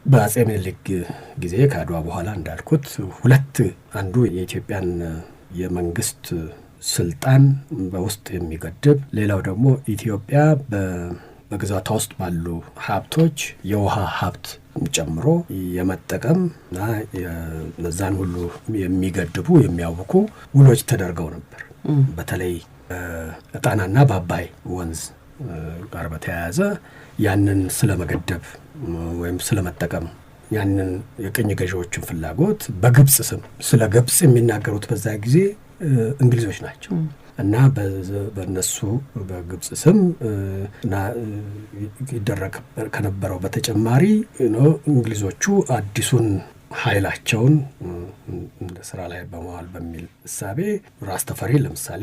በአጼ ምኒልክ ጊዜ ከአድዋ በኋላ እንዳልኩት ሁለት አንዱ የኢትዮጵያን የመንግስት ስልጣን በውስጥ የሚገድብ ሌላው ደግሞ ኢትዮጵያ በግዛቷ ውስጥ ባሉ ሀብቶች የውሃ ሀብት ጨምሮ የመጠቀም እና እነዛን ሁሉ የሚገድቡ የሚያውኩ ውሎች ተደርገው ነበር። በተለይ ጣናና በአባይ ወንዝ ጋር በተያያዘ ያንን ስለመገደብ ወይም ስለመጠቀም ያንን የቅኝ ገዢዎችን ፍላጎት በግብጽ ስም ስለ ግብጽ የሚናገሩት በዛ ጊዜ እንግሊዞች ናቸው እና በነሱ በግብጽ ስም እና ይደረግ ከነበረው በተጨማሪ እንግሊዞቹ አዲሱን ኃይላቸውን ስራ ላይ በመዋል በሚል እሳቤ ራስ ተፈሪ ለምሳሌ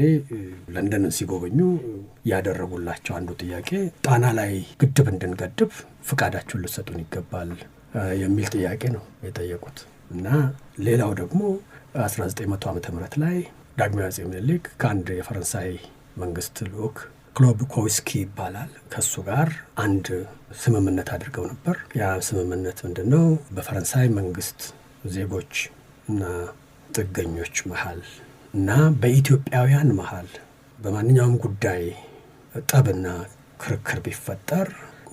ለንደንን ሲጎበኙ ያደረጉላቸው አንዱ ጥያቄ ጣና ላይ ግድብ እንድንገድብ ፍቃዳችሁን ልሰጡን ይገባል የሚል ጥያቄ ነው የጠየቁት። እና ሌላው ደግሞ 1900 ዓመተ ምህረት ላይ ዳግማዊ አጼ ምኒልክ ከአንድ የፈረንሳይ መንግስት ልዑክ ክሎብ ኮውስኪ ይባላል ከሱ ጋር አንድ ስምምነት አድርገው ነበር። ያ ስምምነት ምንድነው? በፈረንሳይ መንግስት ዜጎች እና ጥገኞች መሃል እና በኢትዮጵያውያን መሃል በማንኛውም ጉዳይ ጠብና ክርክር ቢፈጠር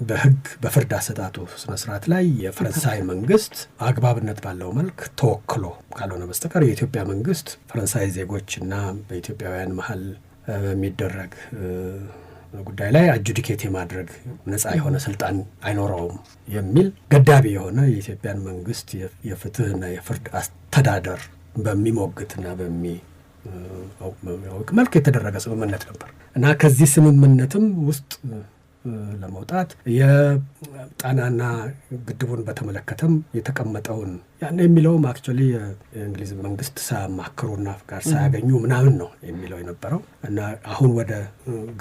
በህግ በፍርድ አሰጣጡ ስነ ስርዓት ላይ የፈረንሳይ መንግስት አግባብነት ባለው መልክ ተወክሎ ካልሆነ በስተቀር የኢትዮጵያ መንግስት ፈረንሳይ ዜጎችና በኢትዮጵያውያን መሃል በሚደረግ ጉዳይ ላይ አጁዲኬት የማድረግ ነፃ የሆነ ስልጣን አይኖረውም የሚል ገዳቢ የሆነ የኢትዮጵያን መንግስት የፍትህና የፍርድ አስተዳደር በሚሞግትና በሚያውቅ መልክ የተደረገ ስምምነት ነበር እና ከዚህ ስምምነትም ውስጥ ለመውጣት የጣናና ግድቡን በተመለከተም የተቀመጠውን ያን የሚለውም አክቹዋሊ የእንግሊዝ መንግስት ሳያማክሩና ጋር ሳያገኙ ምናምን ነው የሚለው የነበረው እና አሁን ወደ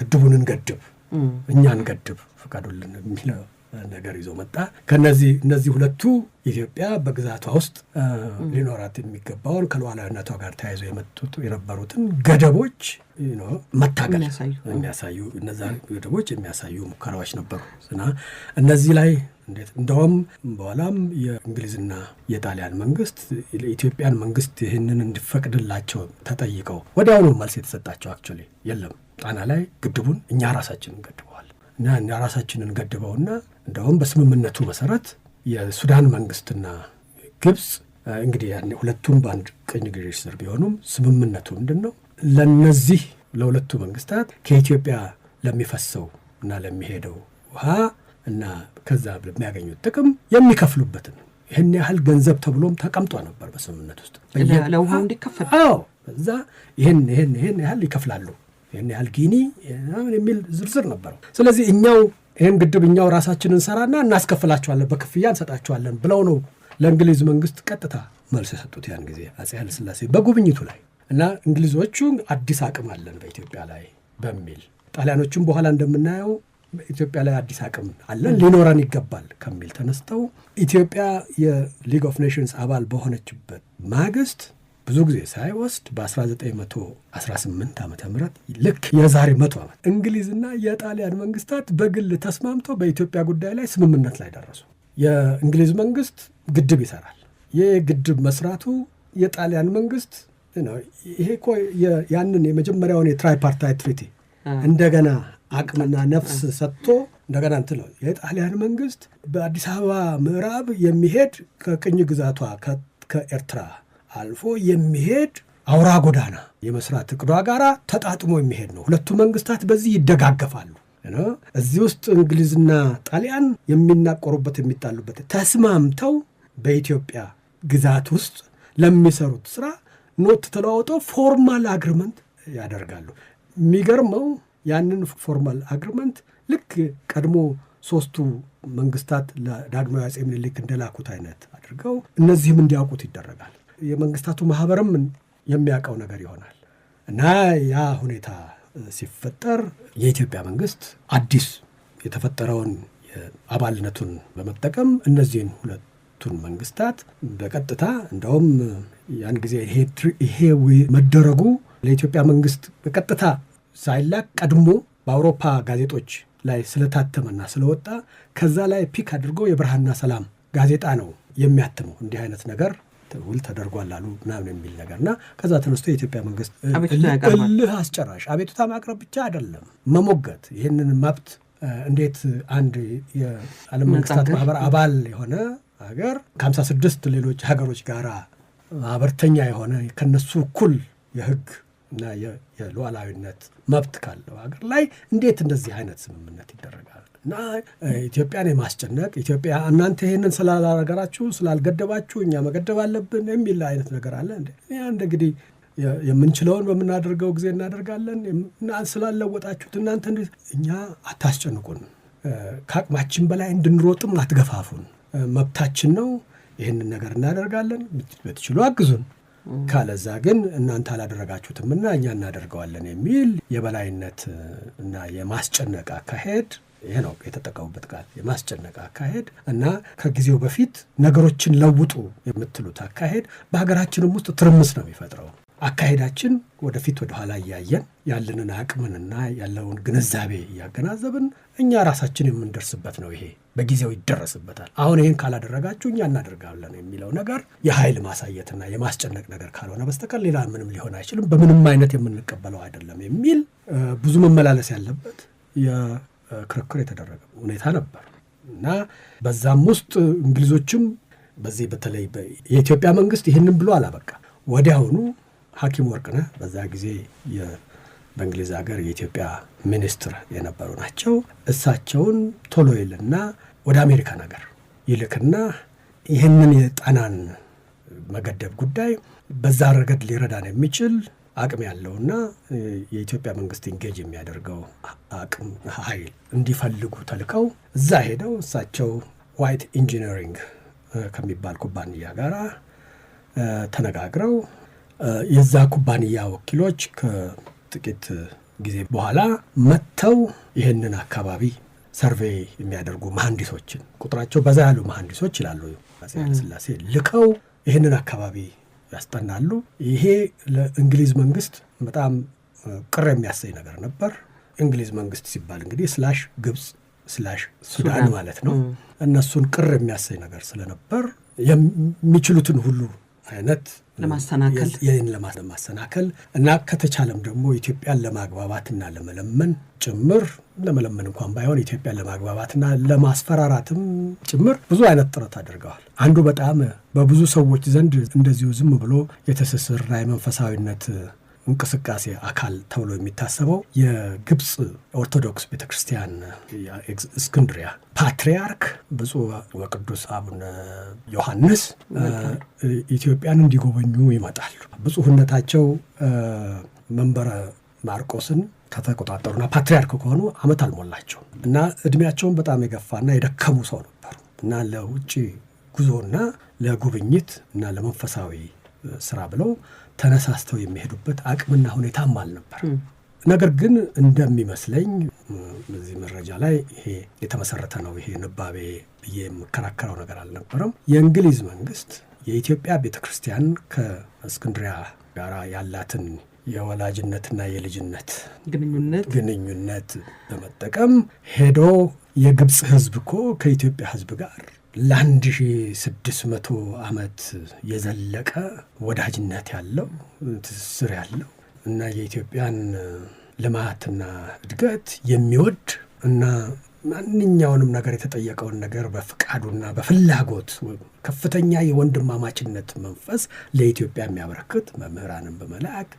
ግድቡን እንገድብ እኛ እንገድብ ፍቃዱልን የሚለው ነገር ይዞ መጣ። እነዚህ ሁለቱ ኢትዮጵያ በግዛቷ ውስጥ ሊኖራት የሚገባውን ከሉዓላዊነቷ ጋር ተያይዞ የነበሩትን ገደቦች መታገል የሚያሳዩ እነዛ ገደቦች የሚያሳዩ ሙከራዎች ነበሩ እና እነዚህ ላይ እንዴት እንደውም በኋላም የእንግሊዝና የጣሊያን መንግስት የኢትዮጵያን መንግስት ይህንን እንዲፈቅድላቸው ተጠይቀው ወዲያውኑ መልስ የተሰጣቸው አክቹዋሊ የለም ጣና ላይ ግድቡን እኛ ራሳችን እንገድበዋል እና እኛ ራሳችንን እንገድበውና እንደውም በስምምነቱ መሰረት የሱዳን መንግስትና ግብጽ እንግዲህ ያኔ ሁለቱም በአንድ ቅኝ ገዢ ስር ቢሆኑም ስምምነቱ ምንድነው ለነዚህ ለሁለቱ መንግስታት ከኢትዮጵያ ለሚፈሰው እና ለሚሄደው ውሃ እና ከዛ የሚያገኙት ጥቅም የሚከፍሉበትን ይሄን ያህል ገንዘብ ተብሎም ተቀምጦ ነበር በስምምነት ውስጥ ለውሃው እንዲከፈል በዛ ይሄን ያህል ይከፍላሉ ይሄን ያህል ጊኒ የሚል ዝርዝር ነበር። ስለዚህ እኛው ይሄን ግድብ እኛው ራሳችንን ሰራና እናስከፍላቸዋለን በክፍያ እንሰጣቸዋለን ብለው ነው ለእንግሊዝ መንግስት ቀጥታ መልስ የሰጡት ያን ጊዜ አፄ ኃይለ ሥላሴ በጉብኝቱ ላይ እና እንግሊዞቹ አዲስ አቅም አለን በኢትዮጵያ ላይ በሚል ጣሊያኖቹም በኋላ እንደምናየው ኢትዮጵያ ላይ አዲስ አቅም አለን ሊኖረን ይገባል ከሚል ተነስተው ኢትዮጵያ የሊግ ኦፍ ኔሽንስ አባል በሆነችበት ማግስት ብዙ ጊዜ ሳይወስድ በ1918 ዓመተ ምህረት ልክ የዛሬ 100 ዓመት እንግሊዝና የጣሊያን መንግስታት በግል ተስማምተው በኢትዮጵያ ጉዳይ ላይ ስምምነት ላይ ደረሱ። የእንግሊዝ መንግስት ግድብ ይሰራል። የግድብ መስራቱ የጣሊያን መንግስት ይሄ እኮ ያንን የመጀመሪያውን የትራይፓርታይት ትሪቲ እንደገና አቅምና ነፍስ ሰጥቶ እንደገና እንትን ነው የጣሊያን መንግስት በአዲስ አበባ ምዕራብ የሚሄድ ከቅኝ ግዛቷ ከኤርትራ አልፎ የሚሄድ አውራ ጎዳና የመስራት እቅዷ ጋራ ተጣጥሞ የሚሄድ ነው። ሁለቱ መንግስታት በዚህ ይደጋገፋሉ። እዚህ ውስጥ እንግሊዝና ጣሊያን የሚናቆሩበት የሚጣሉበት ተስማምተው በኢትዮጵያ ግዛት ውስጥ ለሚሰሩት ስራ ኖት ተለዋውጠው ፎርማል አግሪመንት ያደርጋሉ። የሚገርመው ያንን ፎርማል አግሪመንት ልክ ቀድሞ ሶስቱ መንግስታት ለዳግማዊ አፄ ምኒልክ እንደላኩት አይነት አድርገው እነዚህም እንዲያውቁት ይደረጋል። የመንግስታቱ ማህበርም የሚያውቀው ነገር ይሆናል እና ያ ሁኔታ ሲፈጠር የኢትዮጵያ መንግስት አዲስ የተፈጠረውን አባልነቱን በመጠቀም እነዚህን ሁለቱን መንግስታት በቀጥታ እንደውም ያን ጊዜ ይሄ መደረጉ ለኢትዮጵያ መንግስት በቀጥታ ሳይላክ ቀድሞ በአውሮፓ ጋዜጦች ላይ ስለታተመና ስለወጣ ከዛ ላይ ፒክ አድርጎ የብርሃንና ሰላም ጋዜጣ ነው የሚያትመው እንዲህ አይነት ነገር ውል ተደርጓል አሉ ምናምን የሚል ነገርና ከዛ ተነስቶ የኢትዮጵያ መንግስት እልህ አስጨራሽ አቤቱታ ማቅረብ ብቻ አይደለም መሞገት ይህንን መብት እንዴት አንድ የዓለም መንግስታት ማህበር አባል የሆነ ሀገር ከ56 ሌሎች ሀገሮች ጋራ ማህበርተኛ የሆነ ከነሱ እኩል የህግ እና የሉዓላዊነት መብት ካለው ሀገር ላይ እንዴት እንደዚህ አይነት ስምምነት ይደረጋል? እና ኢትዮጵያን የማስጨነቅ ኢትዮጵያ እናንተ ይሄንን ስላላረጋችሁ ስላልገደባችሁ እኛ መገደብ አለብን የሚል አይነት ነገር አለ እንዴ? እንግዲህ የምንችለውን በምናደርገው ጊዜ እናደርጋለን እና ስላለወጣችሁት እናንተ እኛ አታስጨንቁን፣ ከአቅማችን በላይ እንድንሮጥም አትገፋፉን፣ መብታችን ነው፣ ይህንን ነገር እናደርጋለን፣ ብትችሉ አግዙን፣ ካለዛ ግን እናንተ አላደረጋችሁትም እና እኛ እናደርገዋለን የሚል የበላይነት እና የማስጨነቅ አካሄድ ይሄ ነው የተጠቀሙበት ቃል የማስጨነቅ አካሄድ እና ከጊዜው በፊት ነገሮችን ለውጡ የምትሉት አካሄድ በሀገራችንም ውስጥ ትርምስ ነው የሚፈጥረው። አካሄዳችን ወደፊት ወደ ኋላ እያየን ያለንን አቅምንና ያለውን ግንዛቤ እያገናዘብን እኛ ራሳችን የምንደርስበት ነው። ይሄ በጊዜው ይደረስበታል። አሁን ይህን ካላደረጋችሁ እኛ እናደርጋለን የሚለው ነገር የኃይል ማሳየትና የማስጨነቅ ነገር ካልሆነ በስተቀር ሌላ ምንም ሊሆን አይችልም፣ በምንም አይነት የምንቀበለው አይደለም የሚል ብዙ መመላለስ ያለበት የክርክር የተደረገ ሁኔታ ነበር እና በዛም ውስጥ እንግሊዞችም በዚህ በተለይ የኢትዮጵያ መንግስት ይህንን ብሎ አላበቃ ወዲያውኑ ሐኪም ወርቅነህ በዛ ጊዜ በእንግሊዝ ሀገር የኢትዮጵያ ሚኒስትር የነበሩ ናቸው። እሳቸውን ቶሎ ይልና ወደ አሜሪካን ሀገር ይልክና ይህንን የጣናን መገደብ ጉዳይ በዛ ረገድ ሊረዳን የሚችል አቅም ያለውና የኢትዮጵያ መንግስት ኢንጌጅ የሚያደርገው አቅም ኃይል እንዲፈልጉ ተልከው እዛ ሄደው እሳቸው ዋይት ኢንጂነሪንግ ከሚባል ኩባንያ ጋር ተነጋግረው የዛ ኩባንያ ወኪሎች ከጥቂት ጊዜ በኋላ መጥተው ይህንን አካባቢ ሰርቬይ የሚያደርጉ መሐንዲሶችን ቁጥራቸው በዛ ያሉ መሐንዲሶች ይላሉ አፄ ኃይለ ሥላሴ ልከው ይህንን አካባቢ ያስጠናሉ። ይሄ ለእንግሊዝ መንግስት በጣም ቅር የሚያሰኝ ነገር ነበር። እንግሊዝ መንግስት ሲባል እንግዲህ ስላሽ ግብጽ ሱዳን ማለት ነው። እነሱን ቅር የሚያሰኝ ነገር ስለነበር የሚችሉትን ሁሉ አይነት ለማሰናከል እና ከተቻለም ደግሞ ኢትዮጵያን ለማግባባትና ለመለመን ጭምር ለመለመን እንኳን ባይሆን ኢትዮጵያን ለማግባባትና ለማስፈራራትም ጭምር ብዙ አይነት ጥረት አድርገዋል። አንዱ በጣም በብዙ ሰዎች ዘንድ እንደዚሁ ዝም ብሎ የተሰሰረና የመንፈሳዊነት እንቅስቃሴ አካል ተብሎ የሚታሰበው የግብፅ ኦርቶዶክስ ቤተክርስቲያን እስክንድሪያ ፓትርያርክ ብፁዕ ወቅዱስ አቡነ ዮሐንስ ኢትዮጵያን እንዲጎበኙ ይመጣሉ። ብፁዕነታቸው መንበረ ማርቆስን ከተቆጣጠሩና ፓትርያርክ ከሆኑ ዓመት አልሞላቸው እና እድሜያቸውን በጣም የገፋና የደከሙ ሰው ነበሩ እና ለውጭ ጉዞና ለጉብኝት እና ለመንፈሳዊ ስራ ብለው ተነሳስተው የሚሄዱበት አቅምና ሁኔታም አልነበር። ነገር ግን እንደሚመስለኝ በዚህ መረጃ ላይ ይሄ የተመሰረተ ነው፣ ይሄ ንባቤ ብዬ የምከራከረው ነገር አልነበረም። የእንግሊዝ መንግስት የኢትዮጵያ ቤተክርስቲያን ከእስክንድሪያ ጋር ያላትን የወላጅነትና የልጅነት ግንኙነት በመጠቀም ሄዶ የግብፅ ህዝብ እኮ ከኢትዮጵያ ህዝብ ጋር ለ1600 ዓመት የዘለቀ ወዳጅነት ያለው ትስስር ያለው እና የኢትዮጵያን ልማትና እድገት የሚወድ እና ማንኛውንም ነገር የተጠየቀውን ነገር በፍቃዱና በፍላጎት ከፍተኛ የወንድማማችነት መንፈስ ለኢትዮጵያ የሚያበረክት መምህራንን በመላክ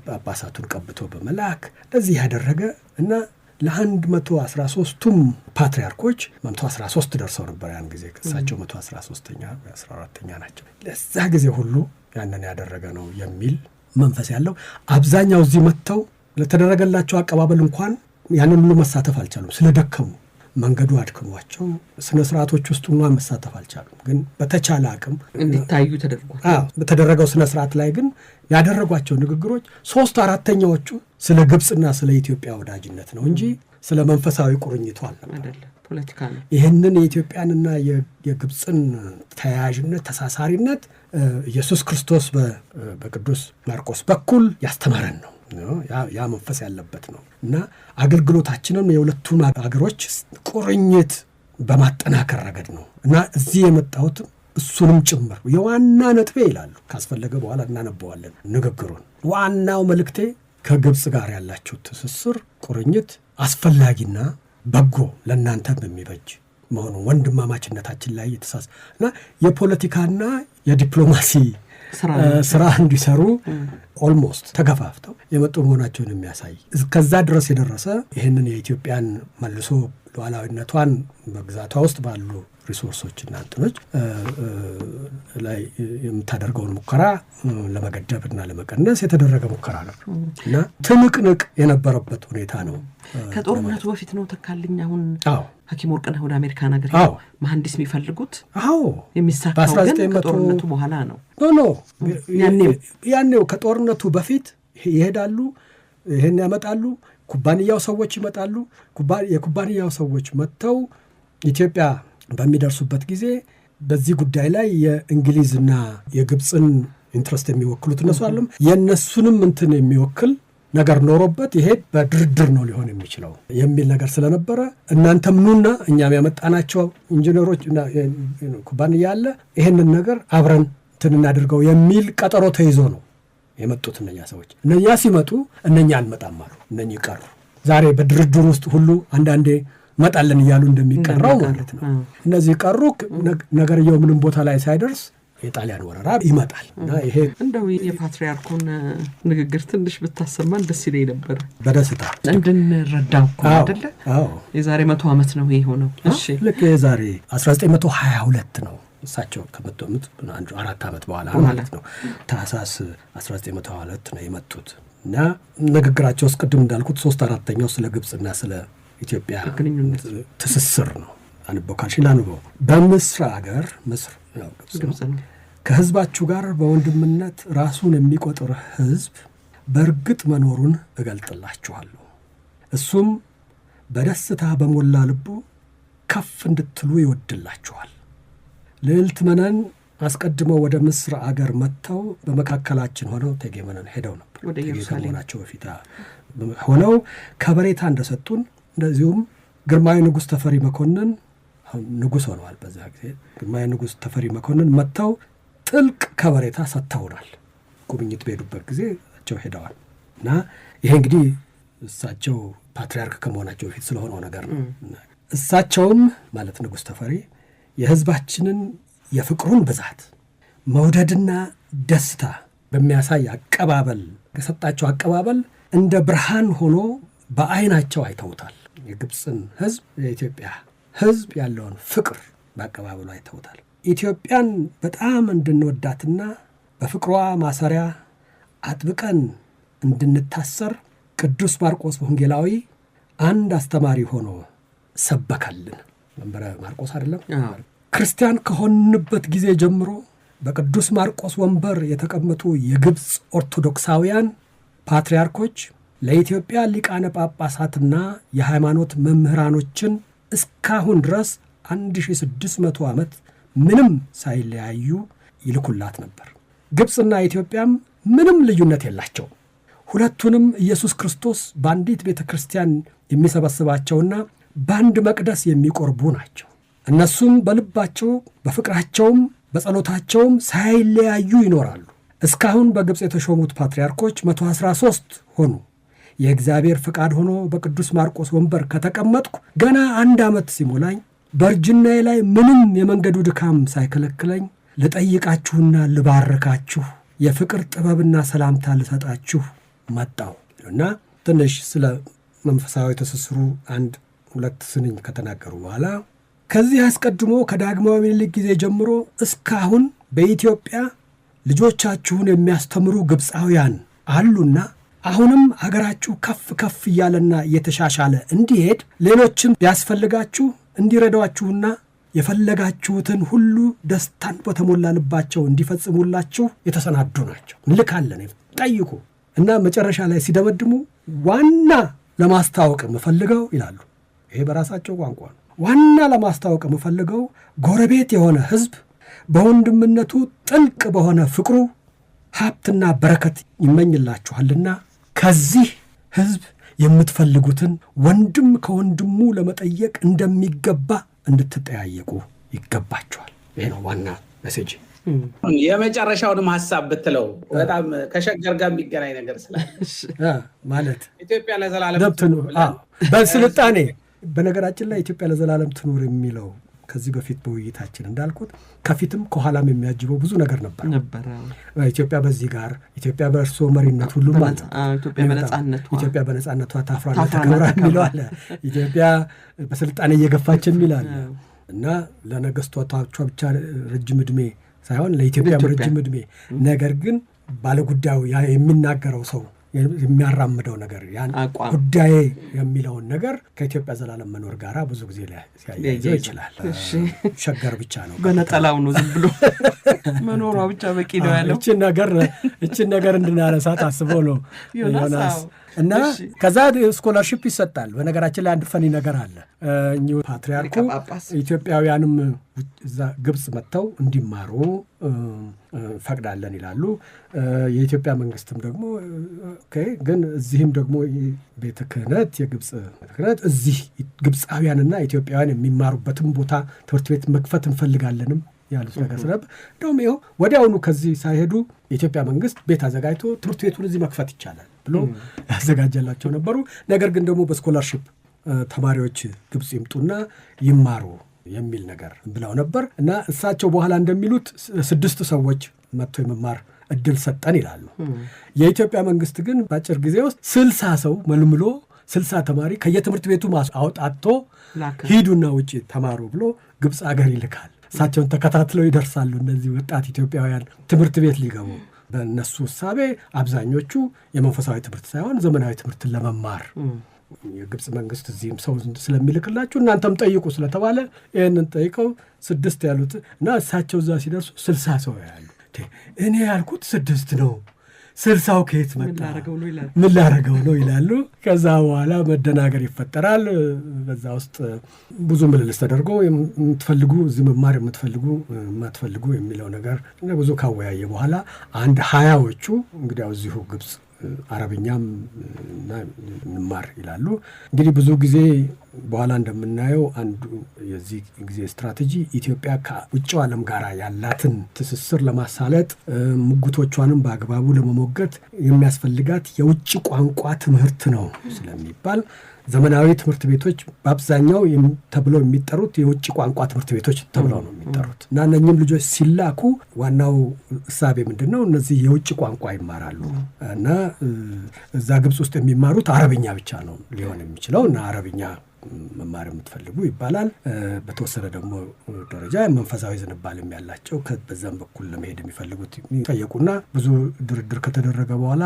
ጳጳሳቱን ቀብቶ በመላክ ለዚህ ያደረገ እና ለ113ቱም ፓትርያርኮች 113 ደርሰው ነበር ያን ጊዜ። እሳቸው 113ኛ 14ኛ ናቸው። ለዛ ጊዜ ሁሉ ያንን ያደረገ ነው የሚል መንፈስ ያለው አብዛኛው እዚህ መጥተው ለተደረገላቸው አቀባበል እንኳን ያንን ሁሉ መሳተፍ አልቻሉም። ስለደከሙ መንገዱ አድክሟቸው ስነ ስርዓቶች ውስጥ እንኳን መሳተፍ አልቻሉም። ግን በተቻለ አቅም እንዲታዩ ተደርጓል። በተደረገው ስነ ስርዓት ላይ ግን ያደረጓቸው ንግግሮች 3/4ኛዎቹ ስለ ግብፅና ስለ ኢትዮጵያ ወዳጅነት ነው እንጂ ስለ መንፈሳዊ ቁርኝቱ አልነበረም። ፖለቲካ ነው። ይህንን የኢትዮጵያንና የግብፅን ተያያዥነት ተሳሳሪነት ኢየሱስ ክርስቶስ በቅዱስ ማርቆስ በኩል ያስተማረን ነው። ያ መንፈስ ያለበት ነው እና አገልግሎታችንም የሁለቱን አገሮች ቁርኝት በማጠናከር ረገድ ነው እና እዚህ የመጣሁት እሱንም ጭምር የዋና ነጥቤ ይላሉ። ካስፈለገ በኋላ እናነበዋለን ንግግሩን። ዋናው መልእክቴ ከግብፅ ጋር ያላችሁ ትስስር ቁርኝት አስፈላጊና በጎ ለእናንተም የሚበጅ መሆኑ ወንድማማችነታችን ላይ የተሳሰ እና የፖለቲካና የዲፕሎማሲ ስራ እንዲሰሩ ኦልሞስት ተገፋፍተው የመጡ መሆናቸውን የሚያሳይ እስከዛ ድረስ የደረሰ ይህንን የኢትዮጵያን መልሶ ሉዓላዊነቷን በግዛቷ ውስጥ ባሉ ሪሶርሶችና እንትኖች ላይ የምታደርገውን ሙከራ ለመገደብና ለመቀነስ የተደረገ ሙከራ ነው እና ትንቅንቅ የነበረበት ሁኔታ ነው። ከጦርነቱ በፊት ነው ተካልኝ። አሁን ሐኪም ወርቅነህ ወደ አሜሪካን ሀገር መሐንዲስ የሚፈልጉት የሚሳካው ግን ከጦርነቱ በኋላ ነው። ያኔው ከጦርነቱ በፊት ይሄዳሉ፣ ይሄን ያመጣሉ፣ ኩባንያው ሰዎች ይመጣሉ። የኩባንያው ሰዎች መጥተው ኢትዮጵያ በሚደርሱበት ጊዜ በዚህ ጉዳይ ላይ የእንግሊዝና የግብፅን ኢንትረስት የሚወክሉት እነሱ አለም የእነሱንም እንትን የሚወክል ነገር ኖሮበት ይሄ በድርድር ነው ሊሆን የሚችለው የሚል ነገር ስለነበረ እናንተም ኑና እኛም ያመጣናቸው ኢንጂነሮች እና ኩባንያ አለ ይሄንን ነገር አብረን እንትን እናድርገው የሚል ቀጠሮ ተይዞ ነው የመጡት እነኛ ሰዎች። እነኛ ሲመጡ እነኛ አንመጣም አሉ። እነኚህ ቀሩ። ዛሬ በድርድር ውስጥ ሁሉ አንዳንዴ መጣለን እያሉ እንደሚቀራው ማለት ነው። እነዚህ ቀሩ። ነገርየው ምንም ቦታ ላይ ሳይደርስ የጣሊያን ወረራ ይመጣል እና ይሄ እንደው የፓትርያርኩን ንግግር ትንሽ ብታሰማን ደስ ይለኝ ነበር። በደስታ እንድንረዳው እኮ አይደለ? የዛሬ 100 ዓመት ነው ይሄ ሆነው። እሺ ልክ የዛሬ 1922 ነው እሳቸው ከመጡት 4 ዓመት በኋላ ማለት ነው። ታህሳስ 1922 ነው የመጡት እና ንግግራቸው እስቅድም እንዳልኩት 3/4ኛው ስለ ግብፅና ስለ ኢትዮጵያ ትስስር ነው። አንበው ካልሽና አንበው በምስር አገር ምስር ነው ግብፅ ከህዝባችሁ ጋር በወንድምነት ራሱን የሚቆጥር ህዝብ በእርግጥ መኖሩን እገልጥላችኋለሁ። እሱም በደስታ በሞላ ልቡ ከፍ እንድትሉ ይወድላችኋል። ልዕልት መነን አስቀድመው ወደ ምስር አገር መጥተው በመካከላችን ሆነው እቴጌ መነን ሄደው ነበር። ወደ ኢየሩሳሌም ሆናቸው በፊት ሆነው ከበሬታ እንደሰጡን እንደዚሁም ግርማዊ ንጉሥ ተፈሪ መኮንን ንጉሥ ሆነዋል በዛ ጊዜ። ግርማዊ ንጉሥ ተፈሪ መኮንን መጥተው ጥልቅ ከበሬታ ሰጥተውናል። ጉብኝት በሄዱበት ጊዜ እሳቸው ሄደዋል እና ይሄ እንግዲህ እሳቸው ፓትርያርክ ከመሆናቸው በፊት ስለሆነው ነገር ነው። እሳቸውም ማለት ንጉሥ ተፈሪ የሕዝባችንን የፍቅሩን ብዛት መውደድና ደስታ በሚያሳይ አቀባበል የሰጣቸው አቀባበል እንደ ብርሃን ሆኖ በዓይናቸው አይተውታል። የግብፅን ሕዝብ የኢትዮጵያ ሕዝብ ያለውን ፍቅር በአቀባበሉ አይተውታል። ኢትዮጵያን በጣም እንድንወዳትና በፍቅሯ ማሰሪያ አጥብቀን እንድንታሰር ቅዱስ ማርቆስ ወንጌላዊ አንድ አስተማሪ ሆኖ ሰበከልን። መንበረ ማርቆስ አይደለም? ክርስቲያን ከሆንበት ጊዜ ጀምሮ በቅዱስ ማርቆስ ወንበር የተቀመጡ የግብፅ ኦርቶዶክሳውያን ፓትርያርኮች ለኢትዮጵያ ሊቃነ ጳጳሳትና የሃይማኖት መምህራኖችን እስካሁን ድረስ 1600 ዓመት ምንም ሳይለያዩ ይልኩላት ነበር። ግብፅና ኢትዮጵያም ምንም ልዩነት የላቸው። ሁለቱንም ኢየሱስ ክርስቶስ በአንዲት ቤተ ክርስቲያን የሚሰበስባቸውና በአንድ መቅደስ የሚቆርቡ ናቸው። እነሱም በልባቸው በፍቅራቸውም በጸሎታቸውም ሳይለያዩ ይኖራሉ። እስካሁን በግብፅ የተሾሙት ፓትርያርኮች 113 ሆኑ። የእግዚአብሔር ፍቃድ ሆኖ በቅዱስ ማርቆስ ወንበር ከተቀመጥኩ ገና 1 ዓመት ሲሞላኝ በእርጅናዬ ላይ ምንም የመንገዱ ድካም ሳይከለክለኝ ልጠይቃችሁና ልባርካችሁ የፍቅር ጥበብና ሰላምታ ልሰጣችሁ መጣሁ እና ትንሽ ስለ መንፈሳዊ ትስስሩ 1-2 ስንኝ ከተናገሩ በኋላ ከዚህ አስቀድሞ ከዳግማዊ ምኒልክ ጊዜ ጀምሮ እስካሁን በኢትዮጵያ ልጆቻችሁን የሚያስተምሩ ግብፃውያን አሉና አሁንም አገራችሁ ከፍ ከፍ እያለና እየተሻሻለ እንዲሄድ ሌሎችም ቢያስፈልጋችሁ እንዲረዷችሁና የፈለጋችሁትን ሁሉ ደስታን በተሞላ ልባቸው እንዲፈጽሙላችሁ የተሰናዱ ናቸው። እንልካለን፣ ጠይቁ እና መጨረሻ ላይ ሲደመድሙ ዋና ለማስታወቅ የምፈልገው ይላሉ። ይሄ በራሳቸው ቋንቋ ነው። ዋና ለማስታወቅ የምፈልገው ጎረቤት የሆነ ሕዝብ በወንድምነቱ ጥልቅ በሆነ ፍቅሩ ሀብትና በረከት ይመኝላችኋልና ከዚህ ሕዝብ የምትፈልጉትን ወንድም ከወንድሙ ለመጠየቅ እንደሚገባ እንድትጠያየቁ ይገባችኋል። ይሄ ነው ዋና ሜሴጅ። የመጨረሻውንም ሀሳብ ብትለው በጣም ከሸገር ጋር የሚገናኝ ነገር ማለት ኢትዮጵያ ለዘላለም በስልጣኔ በነገራችን ላይ ኢትዮጵያ ለዘላለም ትኑር የሚለው ከዚህ በፊት በውይይታችን እንዳልኩት ከፊትም ከኋላም የሚያጅበው ብዙ ነገር ነበር። ኢትዮጵያ በዚህ ጋር ኢትዮጵያ በእርሶ መሪነት ሁሉም ማለት ኢትዮጵያ በነጻነቷ ታፍራለች ተከብራ የሚለው አለ። ኢትዮጵያ በስልጣኔ እየገፋች የሚል አለ እና ለነገስታቷ ብቻ ረጅም ዕድሜ ሳይሆን ለኢትዮጵያ ረጅም ዕድሜ። ነገር ግን ባለጉዳዩ የሚናገረው ሰው የሚያራምደው ነገር ያን ጉዳይ የሚለውን ነገር ከኢትዮጵያ ዘላለም መኖር ጋር ብዙ ጊዜ ሲያያይዘው ይችላል። ሸገር ብቻ ነው በነጠላው ነው ዝም ብሎ መኖሯ ብቻ በቂ ነው ያለው። እችን ነገር እንድናነሳት አስበው ነው ዮናስ። እና ከዛ ስኮላርሺፕ ይሰጣል። በነገራችን ላይ አንድ ፈኒ ነገር አለ። እኚሁ ፓትርያርኩ ኢትዮጵያውያንም እዛ ግብፅ መጥተው እንዲማሩ ፈቅዳለን ይላሉ። የኢትዮጵያ መንግስትም ደግሞ ግን እዚህም ደግሞ ቤተ ክህነት የግብፅ ክህነት እዚህ ግብፃውያንና ኢትዮጵያውያን የሚማሩበትም ቦታ ትምህርት ቤት መክፈት እንፈልጋለንም ያሉት ነገር ስለነበር እንደውም ይኸው ወዲያውኑ ከዚህ ሳይሄዱ የኢትዮጵያ መንግስት ቤት አዘጋጅቶ ትምህርት ቤቱን እዚህ መክፈት ይቻላል ብሎ ያዘጋጀላቸው ነበሩ። ነገር ግን ደግሞ በስኮላርሺፕ ተማሪዎች ግብፅ ይምጡና ይማሩ የሚል ነገር ብለው ነበር እና እሳቸው በኋላ እንደሚሉት 6 ሰዎች መጥቶ የመማር እድል ሰጠን ይላሉ። የኢትዮጵያ መንግስት ግን በአጭር ጊዜ ውስጥ 60 ሰው መልምሎ 60 ተማሪ ከየትምህርት ቤቱ አውጣቶ ሂዱና ውጭ ተማሩ ብሎ ግብፅ አገር ይልካል። እሳቸውን ተከታትለው ይደርሳሉ እነዚህ ወጣት ኢትዮጵያውያን ትምህርት ቤት ሊገቡ። በእነሱ እሳቤ አብዛኞቹ የመንፈሳዊ ትምህርት ሳይሆን ዘመናዊ ትምህርትን ለመማር የግብፅ መንግስት እዚህም ሰው ስለሚልክላችሁ እናንተም ጠይቁ ስለተባለ ይህንን ጠይቀው 6 ያሉት እና እሳቸው እዛ ሲደርሱ 60 ሰው ያሉ። እኔ ያልኩት 6 ነው፣ 60ው ከየት መጣ? ምን ላረገው ነው ይላሉ። ከዛ በኋላ መደናገር ይፈጠራል። በዛ ውስጥ ብዙ ምልልስ ተደርጎ የምትፈልጉ እዚህ መማር የማትፈልጉ የሚለው ነገር ብዙ ካወያየ በኋላ አንድ 20ዎቹ እንግዲያው እዚሁ ግብፅ አረብኛም እንማር ይላሉ። እንግዲህ ብዙ ጊዜ በኋላ እንደምናየው አንዱ የዚህ ጊዜ ስትራቴጂ ኢትዮጵያ ከውጭው ዓለም ጋር ያላትን ትስስር ለማሳለጥ ሙግቶቿንም በአግባቡ ለመሞገት የሚያስፈልጋት የውጭ ቋንቋ ትምህርት ነው ስለሚባል ዘመናዊ ትምህርት ቤቶች በአብዛኛው ተብለው የሚጠሩት የውጭ ቋንቋ ትምህርት ቤቶች ተብለው ነው የሚጠሩት እና እነኚህም ልጆች ሲላኩ ዋናው እሳቤ ምንድን ነው? እነዚህ የውጭ ቋንቋ ይማራሉ እና እዛ ግብፅ ውስጥ የሚማሩት አረብኛ ብቻ ነው ሊሆን የሚችለው እና አረብኛ መማር የምትፈልጉ ይባላል። በተወሰነ ደግሞ ደረጃ መንፈሳዊ ዝንባሌም ያላቸው በዛም በኩል ለመሄድ የሚፈልጉት ይጠየቁና ብዙ ድርድር ከተደረገ በኋላ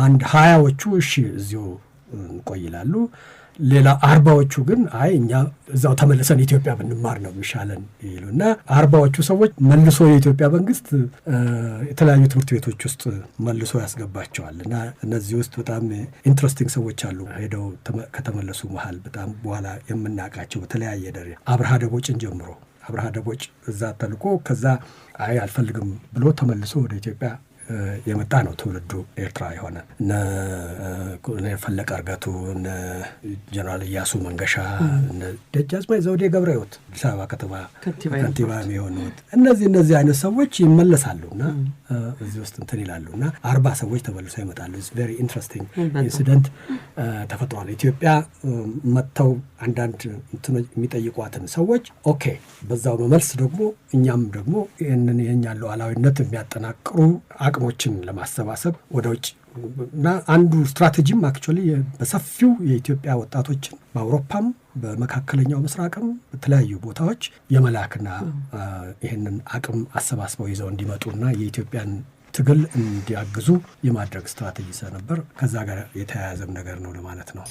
አንድ 20ዎቹ እሺ እዚሁ እንቆይላሉ። ሌላ 40ዎቹ ግን አይ እኛ እዛው ተመልሰን ኢትዮጵያ ብንማር ነው የሚሻለን ይሉና 40ዎቹ ሰዎች መልሶ የኢትዮጵያ መንግስት የተለያዩ ትምህርት ቤቶች ውስጥ መልሶ ያስገባቸዋል እና እነዚህ ውስጥ በጣም ኢንትረስቲንግ ሰዎች አሉ። ሄደው ከተመለሱ መሃል በጣም በኋላ የምናውቃቸው በተለያየ ደረጃ አብርሃ ደቦጭን ጀምሮ አብርሃ ደቦጭ እዛ ተልኮ ከዛ አይ አልፈልግም ብሎ ተመልሶ ወደ ኢትዮጵያ የመጣ ነው። ትውልዱ ኤርትራ የሆነ እነ ፈለቀ እርገቱ፣ እነ ጀነራል ኢያሱ መንገሻ፣ እነ ደጃዝማች ዘውዴ ገብረሕይወት አዲስ አበባ ከተማ ከንቲባ የሆኑት እነዚህ አይነት ሰዎች ይመለሳሉና እዚህ ውስጥ እንትን ይላሉና 40 ሰዎች ተመልሰው ይመጣሉ። ኢትስ ቬሪ ኢንትረስቲንግ ኢንሲደንት ተፈጥሯል። ኢትዮጵያ መጥተው አንዳንድ የሚጠይቋትን ሰዎች ኦኬ በዛው በመልስ ደግሞ እኛም ደግሞ ይህንን የኛን ሉዓላዊነት የሚያጠናቅሩ አቅሞችን ለማሰባሰብ ወደ ውጭ እና አንዱ ስትራቴጂም አክቹዋሊ በሰፊው የኢትዮጵያ ወጣቶችን በአውሮፓም በመካከለኛው ምስራቅም በተለያዩ ቦታዎች የመላክና ይህንን አቅም አሰባስበው ይዘው እንዲመጡና የኢትዮጵያን ትግል እንዲያግዙ የማድረግ ስትራቴጂ ስለነበር ከዛ ጋር የተያያዘም ነገር ነው ለማለት ነው።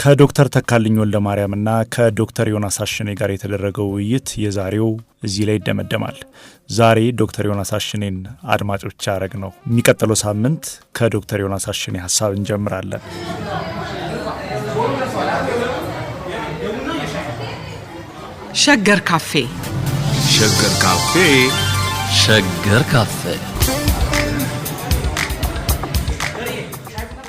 ከዶክተር ተካልኝ ወልደ ማርያምና ከዶክተር ዮናስ አሽኔ ጋር የተደረገው ውይይት የዛሬው እዚህ ላይ ይደመደማል። ዛሬ ዶክተር ዮናስ አሽኔን አድማጮች ያረግ ነው። የሚቀጥለው ሳምንት ከዶክተር ዮናስ አሽኔ ሀሳብ እንጀምራለን። ሸገር ካፌ ሸገር ካፌ ሸገር ካፌ